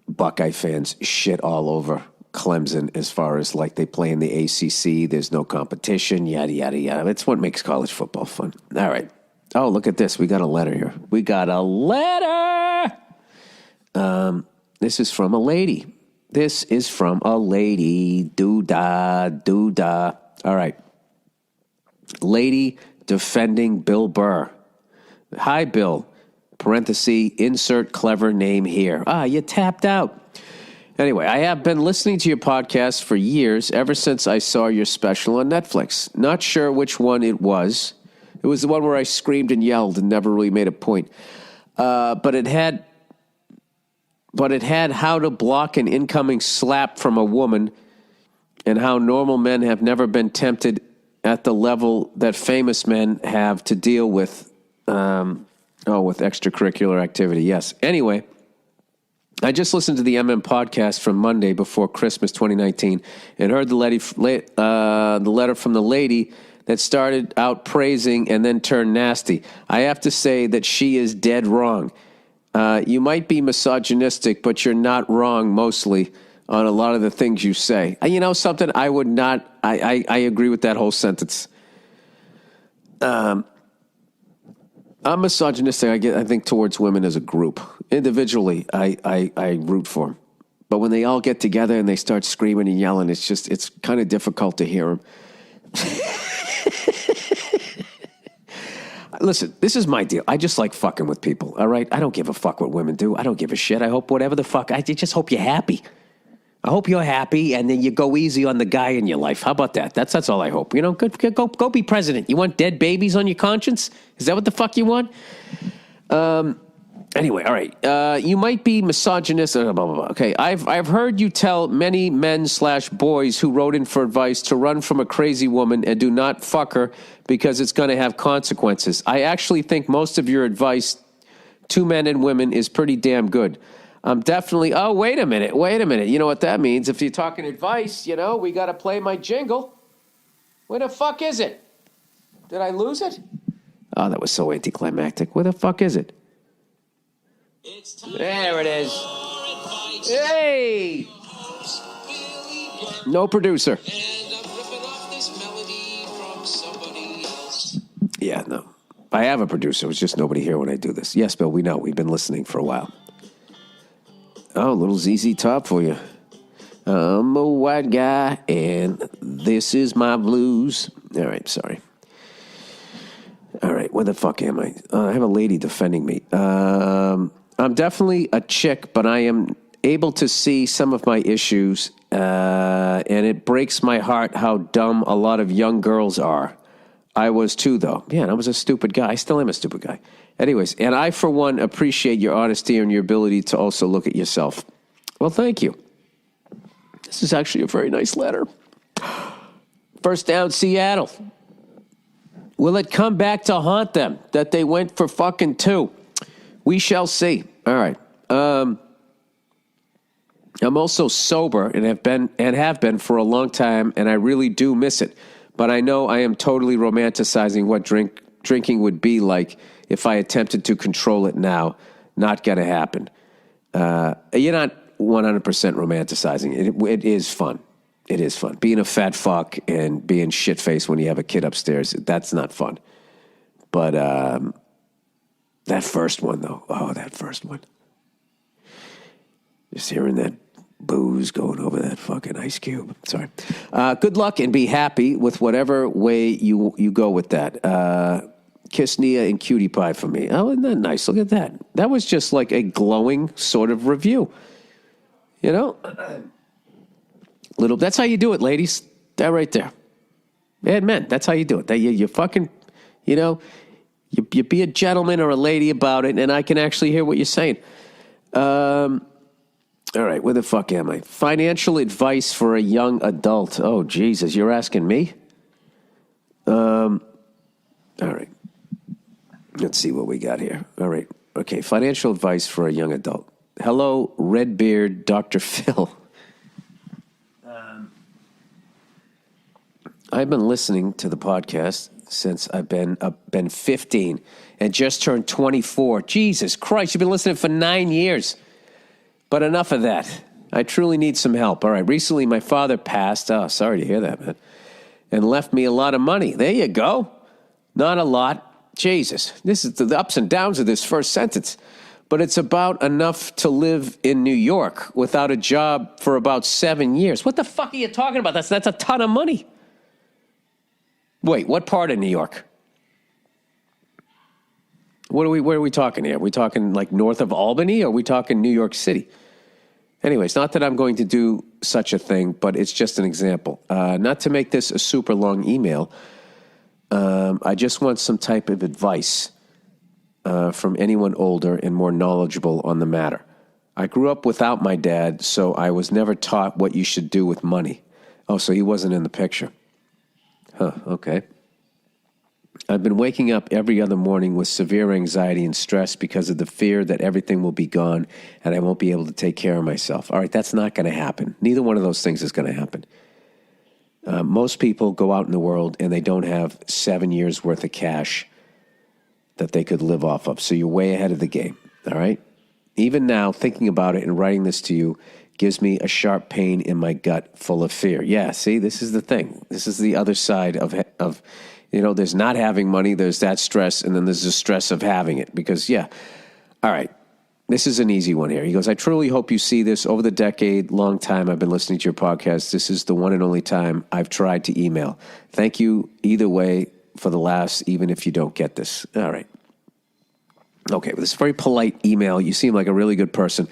Buckeye fans shit all over Clemson as far as like they play in the ACC. There's no competition, yada, yada, yada. That's what makes college football fun. All right. Oh, look at this. We got a letter here. We got a letter. This is from a lady. Doo-dah, doo-dah. All right. Lady defending Bill Burr. Hi, Bill. Parenthesis, insert clever name here. You tapped out. Anyway, I have been listening to your podcast for years, ever since I saw your special on Netflix. Not sure which one it was. It was the one where I screamed and yelled and never really made a point. But it had how to block an incoming slap from a woman and how normal men have never been tempted at the level that famous men have to deal with with extracurricular activity. Yes. Anyway, I just listened to the MM podcast from Monday before Christmas 2019 and heard the letter from the lady that started out praising and then turned nasty. I have to say that she is dead wrong. You might be misogynistic, but you're not wrong mostly on a lot of the things you say. You know something? I would not. I agree with that whole sentence. I'm misogynistic, I think, towards women as a group. Individually, I root for them. But when they all get together and they start screaming and yelling, it's kind of difficult to hear them. Listen, this is my deal. I just like fucking with people, all right? I don't give a fuck what women do. I don't give a shit. I hope whatever the fuck, I just hope you're happy. I hope you're happy, and then you go easy on the guy in your life. How about that? That's all I hope. You know, go be president. You want dead babies on your conscience? Is that what the fuck you want? Anyway, all right. You might be misogynist. Blah, blah, blah. Okay, I've heard you tell many men/boys who wrote in for advice to run from a crazy woman and do not fuck her because it's going to have consequences. I actually think most of your advice to men and women is pretty damn good. I'm definitely, wait a minute. You know what that means? If you're talking advice, we got to play my jingle. Where the fuck is it? Did I lose it? Oh, that was so anticlimactic. Where the fuck is it? There it is. Hey! No producer. Yeah, no. I have a producer. It's just nobody here when I do this. Yes, Bill, we know. We've been listening for a while. Oh, a little ZZ Top for you. I'm a white guy, and this is my blues. All right, sorry. All right, where the fuck am I? I have a lady defending me. I'm definitely a chick, but I am able to see some of my issues, and it breaks my heart how dumb a lot of young girls are. I was too, though. Yeah, I was a stupid guy. I still am a stupid guy. Anyways, and I, for one, appreciate your honesty and your ability to also look at yourself. Well, thank you. This is actually a very nice letter. First down, Seattle. Will it come back to haunt them that they went for fucking 2? We shall see. All right. I'm also sober and have been for a long time, and I really do miss it. But I know I am totally romanticizing what drinking would be like if I attempted to control it now. Not going to happen. You're not 100% romanticizing it. It is fun. It is fun. Being a fat fuck and being shit-faced when you have a kid upstairs, that's not fun. But that first one, though. Oh, that first one. Just hearing that booze going over that fucking ice cube. Sorry. Good luck and be happy with whatever way you go with that. Kiss Nia and Cutie Pie for me. Oh, isn't that nice? Look at that. That was just like a glowing sort of review. You know? That's how you do it, ladies. That right there. And men, that's how you do it. You fucking, you be a gentleman or a lady about it, and I can actually hear what you're saying. All right, where the fuck am I? Financial advice for a young adult. Oh, Jesus, you're asking me? All right. Let's see what we got here. All right. Okay, financial advice for a young adult. Hello, Redbeard Dr. Phil. I've been listening to the podcast since I've been 15 and just turned 24. Jesus Christ, you've been listening for 9 years. But enough of that. I truly need some help. All right, recently my father passed. Oh, sorry to hear that, man. And left me a lot of money. There you go. Not a lot. Jesus, this is the ups and downs of this first sentence. But it's about enough to live in New York without a job for about 7 years. What the fuck are you talking about? That's a ton of money. Wait, what part of New York? Where are we talking here? Are we talking like north of Albany, or are we talking New York City? Anyways, not that I'm going to do such a thing, but it's just an example. Not to make this a super long email, I just want some type of advice from anyone older and more knowledgeable on the matter. I grew up without my dad, so I was never taught what you should do with money. Oh, so he wasn't in the picture. Huh, okay. I've been waking up every other morning with severe anxiety and stress because of the fear that everything will be gone and I won't be able to take care of myself. All right, that's not going to happen. Neither one of those things is going to happen. Most people go out in the world and they don't have 7 years worth of cash that they could live off of. So you're way ahead of the game, all right? Even now, thinking about it and writing this to you gives me a sharp pain in my gut full of fear. Yeah, see, this is the thing. This is the other side of there's not having money, there's that stress, and then there's the stress of having it. Because, yeah, all right, this is an easy one here. He goes, I truly hope you see this. Over the decade-long time I've been listening to your podcast, this is the one and only time I've tried to email. Thank you either way for the laughs, even if you don't get this. All right. Okay, well, this is a very polite email. You seem like a really good person.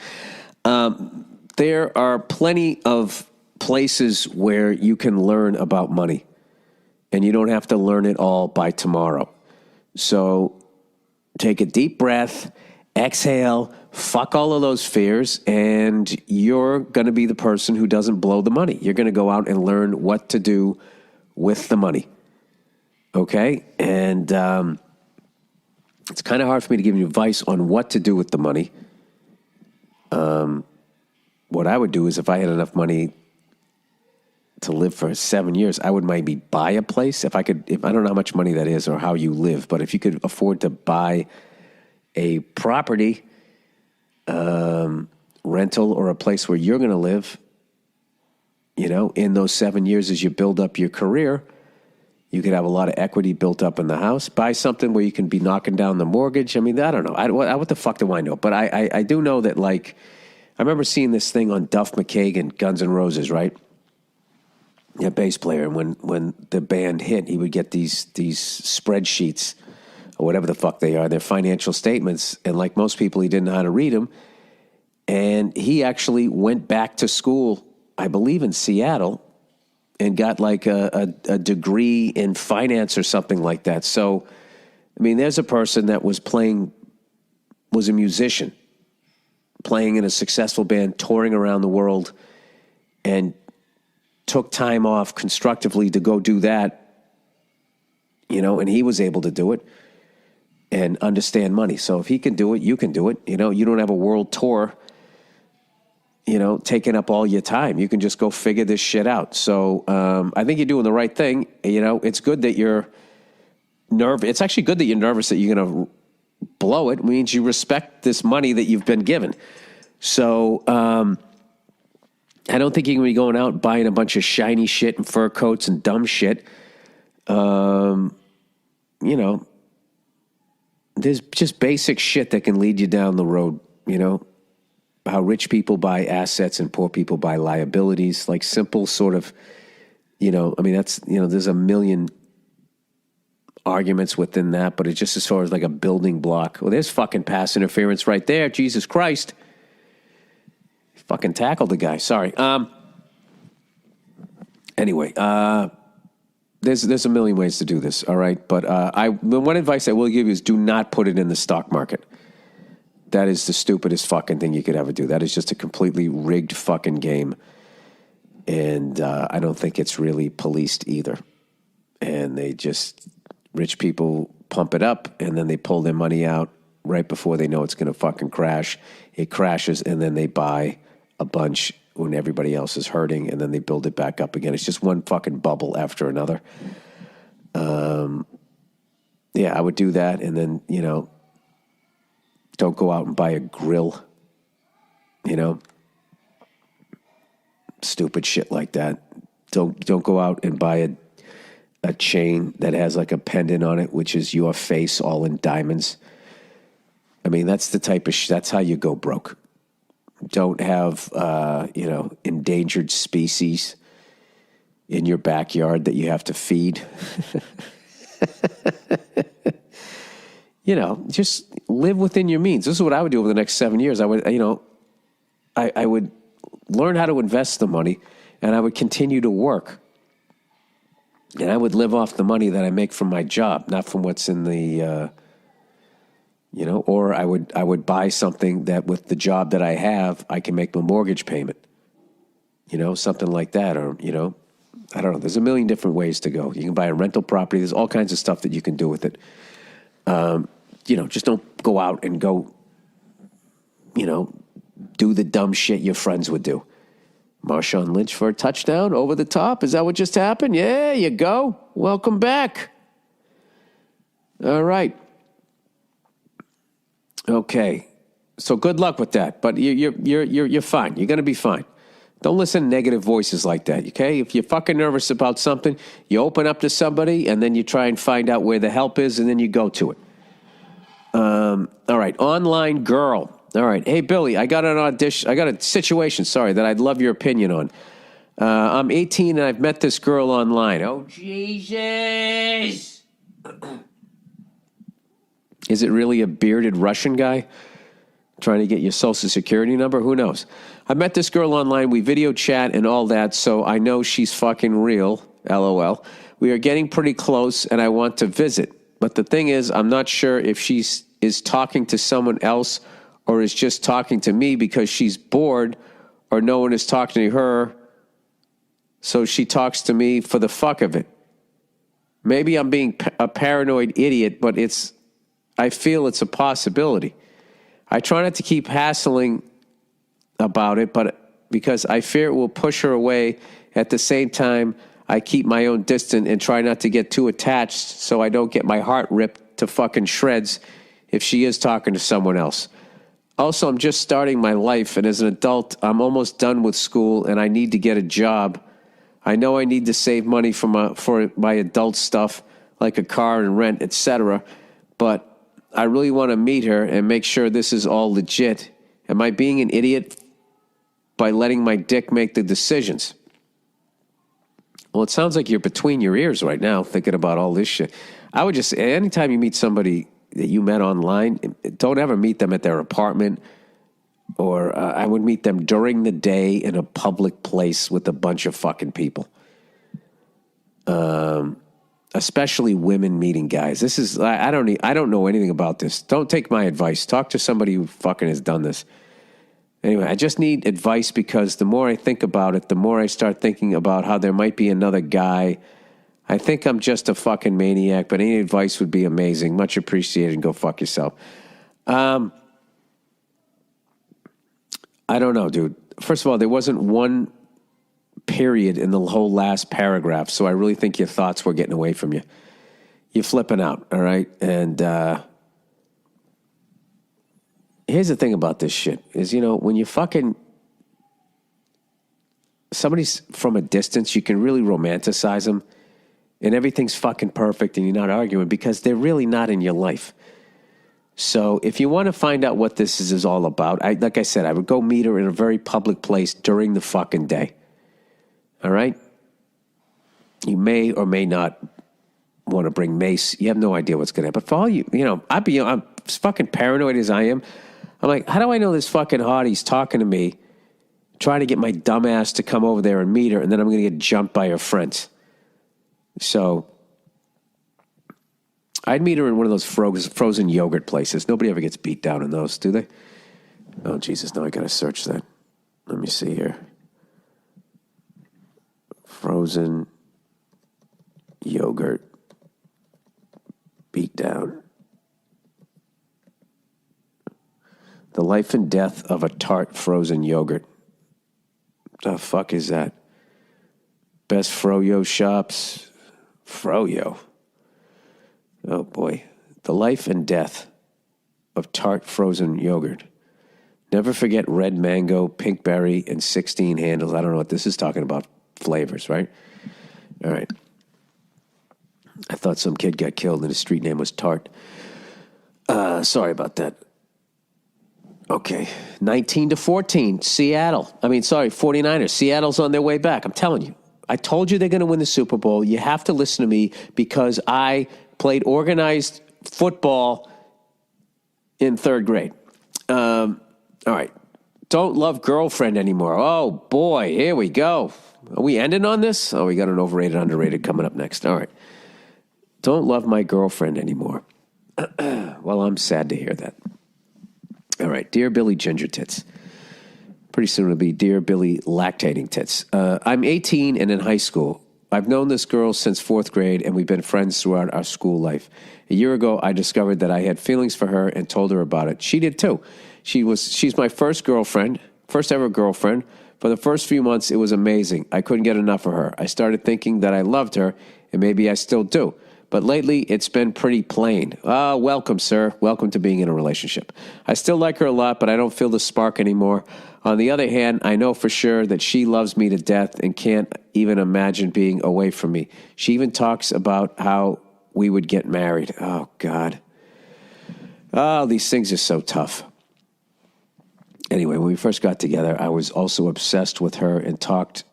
There are plenty of places where you can learn about money, and you don't have to learn it all by tomorrow. So take a deep breath, exhale, fuck all of those fears, and you're going to be the person who doesn't blow the money. You're going to go out and learn what to do with the money. Okay? And it's kind of hard for me to give you advice on what to do with the money. What I would do is if I had enough money to live for 7 years, I would maybe buy a place. If I don't know how much money that is or how you live, but if you could afford to buy a property, rental, or a place where you're going to live, in those 7 years as you build up your career, you could have a lot of equity built up in the house. Buy something where you can be knocking down the mortgage. I mean, I don't know. What the fuck do I know? But I do know that, like, I remember seeing this thing on Duff McKagan, Guns N' Roses, right? Yeah, bass player. And when the band hit, he would get these spreadsheets or whatever the fuck they are, their financial statements. And like most people, he didn't know how to read them. And he actually went back to school, I believe in Seattle, and got like a degree in finance or something like that. So, I mean, there's a person that was a musician, playing in a successful band, touring around the world, and took time off constructively to go do that, and he was able to do it and understand money. So if he can do it, you can do it. You don't have a world tour, taking up all your time. You can just go figure this shit out. So I think you're doing the right thing. It's good that you're nervous. It's actually good that you're nervous that you're going to blow it. It means you respect this money that you've been given. So I don't think you're going to be going out and buying a bunch of shiny shit and fur coats and dumb shit. There's just basic shit that can lead you down the road, how rich people buy assets and poor people buy liabilities, like simple sort of, that's, there's a million arguments within that, but it's just as far as like a building block. Well, there's fucking pass interference right there. Jesus Christ. Fucking tackled the guy. Sorry. Anyway, there's a million ways to do this, all right? But the one advice I will give you is do not put it in the stock market. That is the stupidest fucking thing you could ever do. That is just a completely rigged fucking game. And I don't think it's really policed either. And rich people pump it up, and then they pull their money out right before they know it's going to fucking crash. It crashes, and then they buy a bunch when everybody else is hurting, and then they build it back up again. It's just one fucking bubble after another. I would do that, and then, don't go out and buy a grill, stupid shit like that. Don't go out and buy a chain that has like a pendant on it, which is your face all in diamonds. I mean, that's the type of that's how you go broke. Don't have, endangered species in your backyard that you have to feed. Just live within your means. This is what I would do over the next 7 years. I would, I would learn how to invest the money, and I would continue to work. And I would live off the money that I make from my job, not from what's in the, or I would buy something that with the job that I have, I can make my mortgage payment, something like that. Or, I don't know. There's a million different ways to go. You can buy a rental property. There's all kinds of stuff that you can do with it. Just don't go out and go, do the dumb shit your friends would do. Marshawn Lynch for a touchdown over the top. Is that what just happened? Yeah, you go. Welcome back. All right. Okay. So good luck with that. But you're fine. You're going to be fine. Don't listen to negative voices like that, okay? If you're fucking nervous about something, you open up to somebody, and then you try and find out where the help is, and then you go to it. All right. Online girl. All right. Hey, Billy, I got an audition. I got a situation, that I'd love your opinion on. I'm 18 and I've met this girl online. Oh, Jesus. Is it really a bearded Russian guy trying to get your social security number? Who knows? I met this girl online. We video chat and all that, so I know she's fucking real. LOL. We are getting pretty close and I want to visit. But the thing is, I'm not sure if she is talking to someone else or is just talking to me because she's bored or no one is talking to her, so she talks to me for the fuck of it. Maybe I'm being a paranoid idiot, but I feel it's a possibility. I try not to keep hassling about it, but because I fear it will push her away. At the same time, I keep my own distance and try not to get too attached so I don't get my heart ripped to fucking shreds if she is talking to someone else. Also, I'm just starting my life, and as an adult, I'm almost done with school, and I need to get a job. I know I need to save money for my adult stuff, like a car and rent, etc., but I really want to meet her and make sure this is all legit. Am I being an idiot by letting my dick make the decisions? Well, it sounds like you're between your ears right now thinking about all this shit. I would just say, anytime you meet somebody that you met online, don't ever meet them at their apartment, or I would meet them during the day in a public place with a bunch of fucking people. Especially women meeting guys. This is, I don't know anything about this. Don't take my advice. Talk to somebody who fucking has done this. Anyway, I just need advice because the more I think about it, the more I start thinking about how there might be another guy I think I'm just a fucking maniac, but any advice would be amazing. Much appreciated, and go fuck yourself. I don't know, dude. First of all, there wasn't one period in the whole last paragraph, so I really think your thoughts were getting away from you. You're flipping out, all right? And here's the thing about this shit is, when you fucking... somebody's from a distance, you can really romanticize them, and everything's fucking perfect, and you're not arguing because they're really not in your life. So if you want to find out what this is all about, like I said, I would go meet her in a very public place during the fucking day. All right? You may or may not want to bring mace. You have no idea what's going to happen. But for all I'm as fucking paranoid as I am. I'm like, how do I know this fucking hottie's talking to me, trying to get my dumb ass to come over there and meet her, and then I'm going to get jumped by her friends? So I'd meet her in one of those frozen yogurt places. Nobody ever gets beat down in those, do they? Oh, Jesus, now I got to search that. Let me see here. Frozen yogurt beat down. The life and death of a tart frozen yogurt. The fuck is that? Best froyo shops. Froyo. Oh boy. The life and death of tart frozen yogurt. Never forget red mango, pink berry, and 16 handles. I don't know what this is talking about. Flavors, right? All right. I thought some kid got killed and his street name was Tart. Sorry about that. Okay. 19-14, Seattle. 49ers. Seattle's on their way back. I'm telling you. I told you they're going to win the Super Bowl. You have to listen to me because I played organized football in third grade. All right. Don't love girlfriend anymore. Oh, boy. Here we go. Are we ending on this? Oh, we got an overrated, underrated coming up next. All right. Don't love my girlfriend anymore. Well, I'm sad to hear that. All right. Dear Billy Ginger Tits. Pretty soon it'll be Dear Billy Lactating Tits. I'm 18 and in high school. I've known this girl since fourth grade, and we've been friends throughout our school life. A year ago, I discovered that I had feelings for her and told her about it. She did too. She's my first ever girlfriend. For the first few months, it was amazing. I couldn't get enough of her. I started thinking that I loved her, and maybe I still do. But lately, it's been pretty plain. Welcome, sir. Welcome to being in a relationship. I still like her a lot, but I don't feel the spark anymore. On the other hand, I know for sure that she loves me to death and can't even imagine being away from me. She even talks about how we would get married. Oh, God. Oh, these things are so tough. Anyway, when we first got together, I was also obsessed with her and talked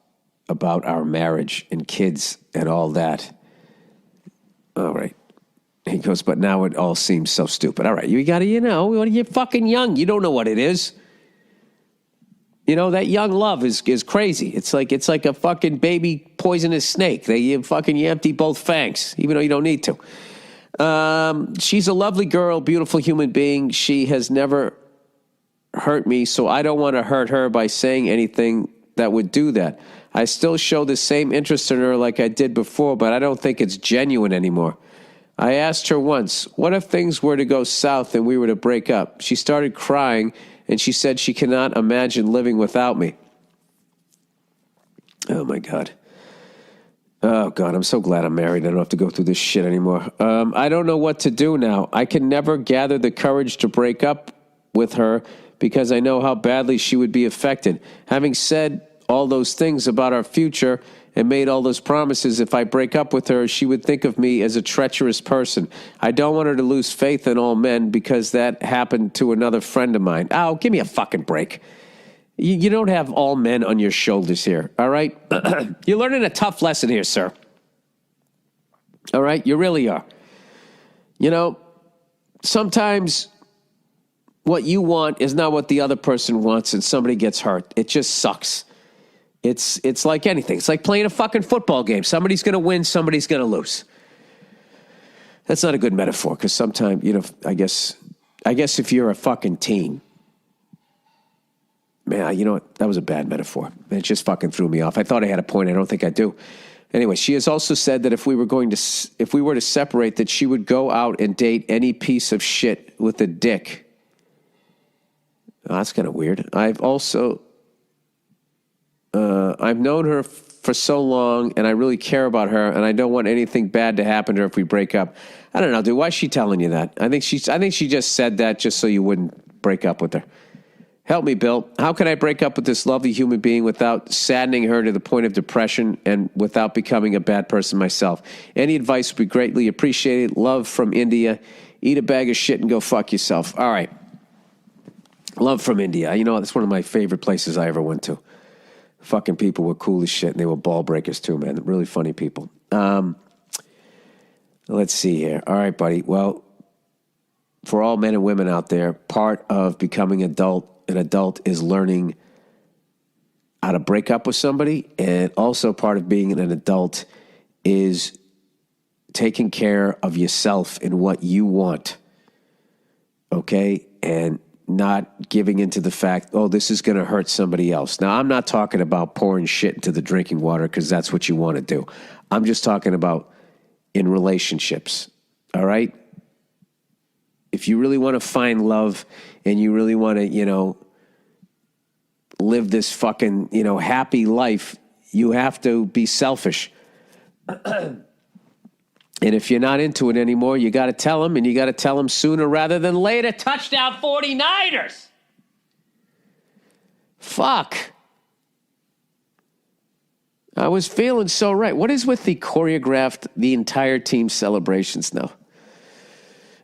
about our marriage and kids and all that. All right. He goes, but now it all seems so stupid. All right, you got to, you're fucking young. You don't know what it is. That young love is crazy. It's like a fucking baby poisonous snake. You empty both fangs, even though you don't need to. She's a lovely girl, beautiful human being. She has never hurt me, so I don't want to hurt her by saying anything that would do that. I still show the same interest in her like I did before, but I don't think it's genuine anymore. I asked her once, what if things were to go south and we were to break up? She started crying, and she said she cannot imagine living without me. Oh, my God. Oh, God, I'm so glad I'm married. I don't have to go through this shit anymore. I don't know what to do now. I can never gather the courage to break up with her because I know how badly she would be affected. Having said all those things about our future and made all those promises, if I break up with her, she would think of me as a treacherous person. I don't want her to lose faith in all men because that happened to another friend of mine. Oh, give me a fucking break. You don't have all men on your shoulders here, all right? You're learning a tough lesson here, sir. All right? You really are. Sometimes what you want is not what the other person wants, and somebody gets hurt. It just sucks. It's like anything. It's like playing a fucking football game. Somebody's going to win, somebody's going to lose. That's not a good metaphor, because sometimes, I guess if you're a fucking teen, man, you know what? That was a bad metaphor. It just fucking threw me off. I thought I had a point. I don't think I do. Anyway, she has also said that if we were to separate, that she would go out and date any piece of shit with a dick. Oh, that's kind of weird. I've known her for so long, and I really care about her, and I don't want anything bad to happen to her if we break up. I don't know, dude. Why is she telling you that? I think she just said that just so you wouldn't break up with her. Help me, Bill. How can I break up with this lovely human being without saddening her to the point of depression and without becoming a bad person myself? Any advice would be greatly appreciated. Love from India. Eat a bag of shit and go fuck yourself. All right. Love from India. You know, that's one of my favorite places I ever went to. Fucking people were cool as shit, and they were ball breakers too, man. Really funny people. Let's see here. All right, buddy. Well, for all men and women out there, part of becoming an adult is learning how to break up with somebody, and also part of being an adult is taking care of yourself and what you want, okay? And not giving into the fact, oh, this is going to hurt somebody else. Now, I'm not talking about pouring shit into the drinking water because that's what you want to do. I'm just talking about in relationships, all right? If you really want to find love and you really want to, live this fucking, happy life, you have to be selfish. And if you're not into it anymore, you got to tell them, and you got to tell them sooner rather than later. Touchdown 49ers! Fuck. I was feeling so right. What is with the choreographed, the entire team celebrations now?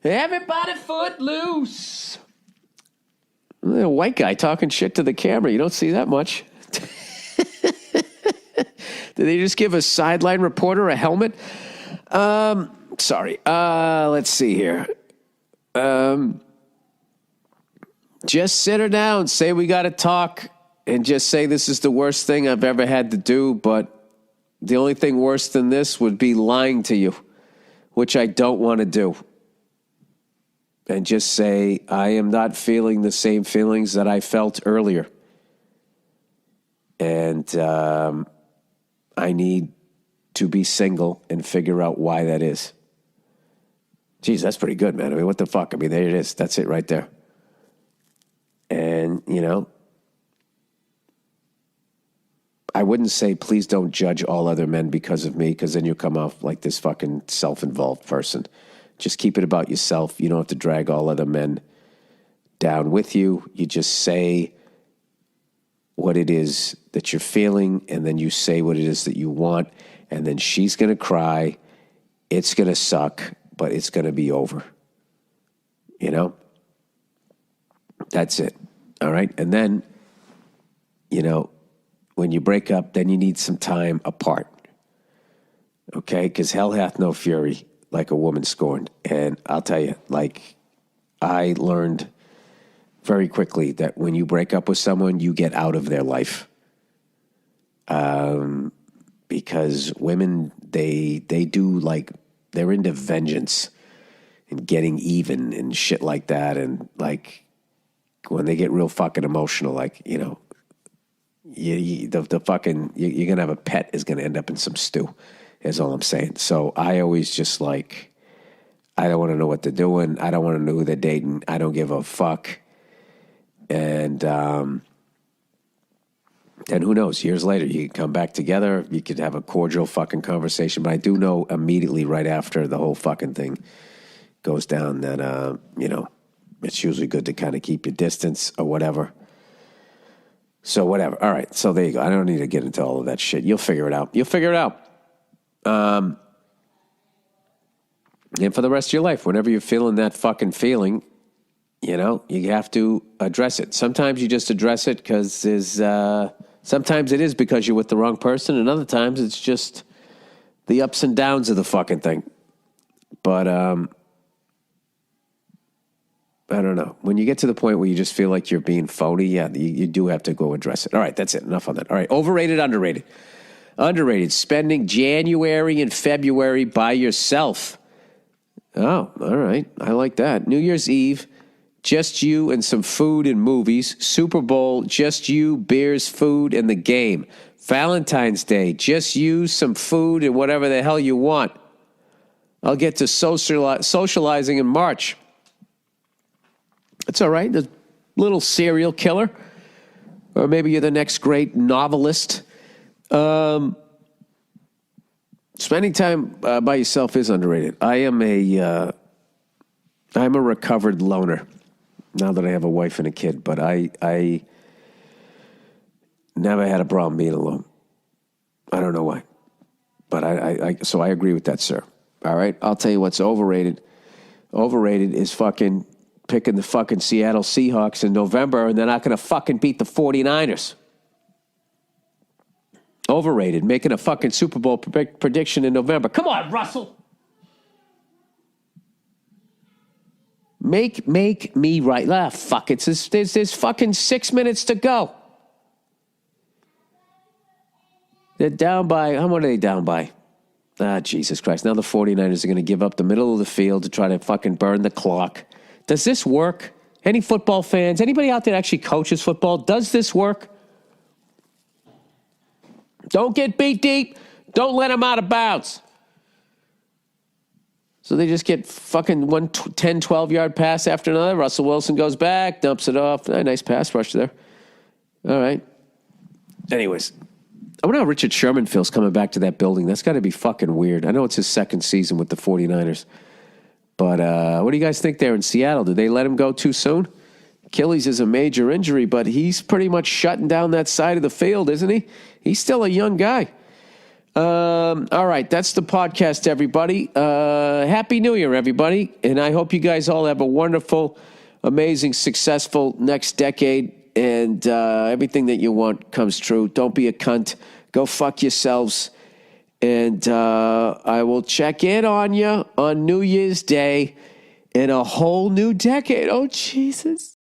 Everybody foot loose. A white guy talking shit to the camera. You don't see that much. Did they just give a sideline reporter a helmet? Sorry. Let's see here. Just sit her down. Say we got to talk, and just say this is the worst thing I've ever had to do, but the only thing worse than this would be lying to you, which I don't want to do. And just say, I am not feeling the same feelings that I felt earlier. And I need to be single and figure out why that is. Geez, that's pretty good, man. I mean, what the fuck? I mean, there it is. That's it right there. And, I wouldn't say, please don't judge all other men because of me, because then you come off like this fucking self-involved person. Just keep it about yourself. You don't have to drag all other men down with you. You just say what it is that you're feeling, and then you say what it is that you want, and then she's going to cry. It's going to suck, but it's going to be over. That's it. All right? And then, when you break up, then you need some time apart. Okay? Because hell hath no fury like a woman scorned. And I'll tell you, I learned very quickly that when you break up with someone, you get out of their life. Because women, they do they're into vengeance and getting even and shit like that. And when they get real fucking emotional, you're going to have a pet is going to end up in some stew. Is all I'm saying. So I always just I don't want to know what they're doing. I don't want to know who they're dating. I don't give a fuck. And then who knows? Years later, you can come back together. You could have a cordial fucking conversation. But I do know immediately right after the whole fucking thing goes down that, it's usually good to kind of keep your distance or whatever. So whatever. All right. So there you go. I don't need to get into all of that shit. You'll figure it out. And for the rest of your life, whenever you're feeling that fucking feeling, you have to address it. Sometimes you just address it because sometimes it is because you're with the wrong person, and other times it's just the ups and downs of the fucking thing. But I don't know. When you get to the point where you just feel like you're being phony, you do have to go address it. All right, that's it. Enough on that. All right, overrated, underrated. Underrated, spending January and February by yourself. Oh, all right. I like that. New Year's Eve, just you and some food and movies. Super Bowl, just you, beers, food, and the game. Valentine's Day. Just use some food and whatever the hell you want. I'll get to socializing in March. It's all right. The little serial killer. Or maybe you're the next great novelist. Spending time by yourself is underrated. I'm a recovered loner now that I have a wife and a kid, but I never had a problem being alone. I don't know why, but so I agree with that, sir. All right, I'll tell you what's overrated. Overrated is fucking picking the fucking Seattle Seahawks in November, and they're not going to fucking beat the 49ers. Overrated, making a fucking Super Bowl prediction in November. Come on, Russell. Make me right. Fuck it. There's fucking 6 minutes to go. They're down by, how much are they down by? Jesus Christ. Now the 49ers are going to give up the middle of the field to try to fucking burn the clock. Does this work? Any football fans? Anybody out there that actually coaches football? Does this work? Don't get beat deep. Don't let them out of bounds. So they just get fucking one 10, 12-yard pass after another. Russell Wilson goes back, dumps it off. Nice pass rush there. All right. Anyways, I wonder how Richard Sherman feels coming back to that building. That's got to be fucking weird. I know it's his second season with the 49ers. But what do you guys think there in Seattle? Did they let him go too soon? Achilles is a major injury, but he's pretty much shutting down that side of the field, isn't he? He's still a young guy. All right, that's the podcast, everybody. Happy New Year, everybody. And I hope you guys all have a wonderful, amazing, successful next decade. And everything that you want comes true. Don't be a cunt. Go fuck yourselves. And I will check in on you on New Year's Day in a whole new decade. Oh, Jesus.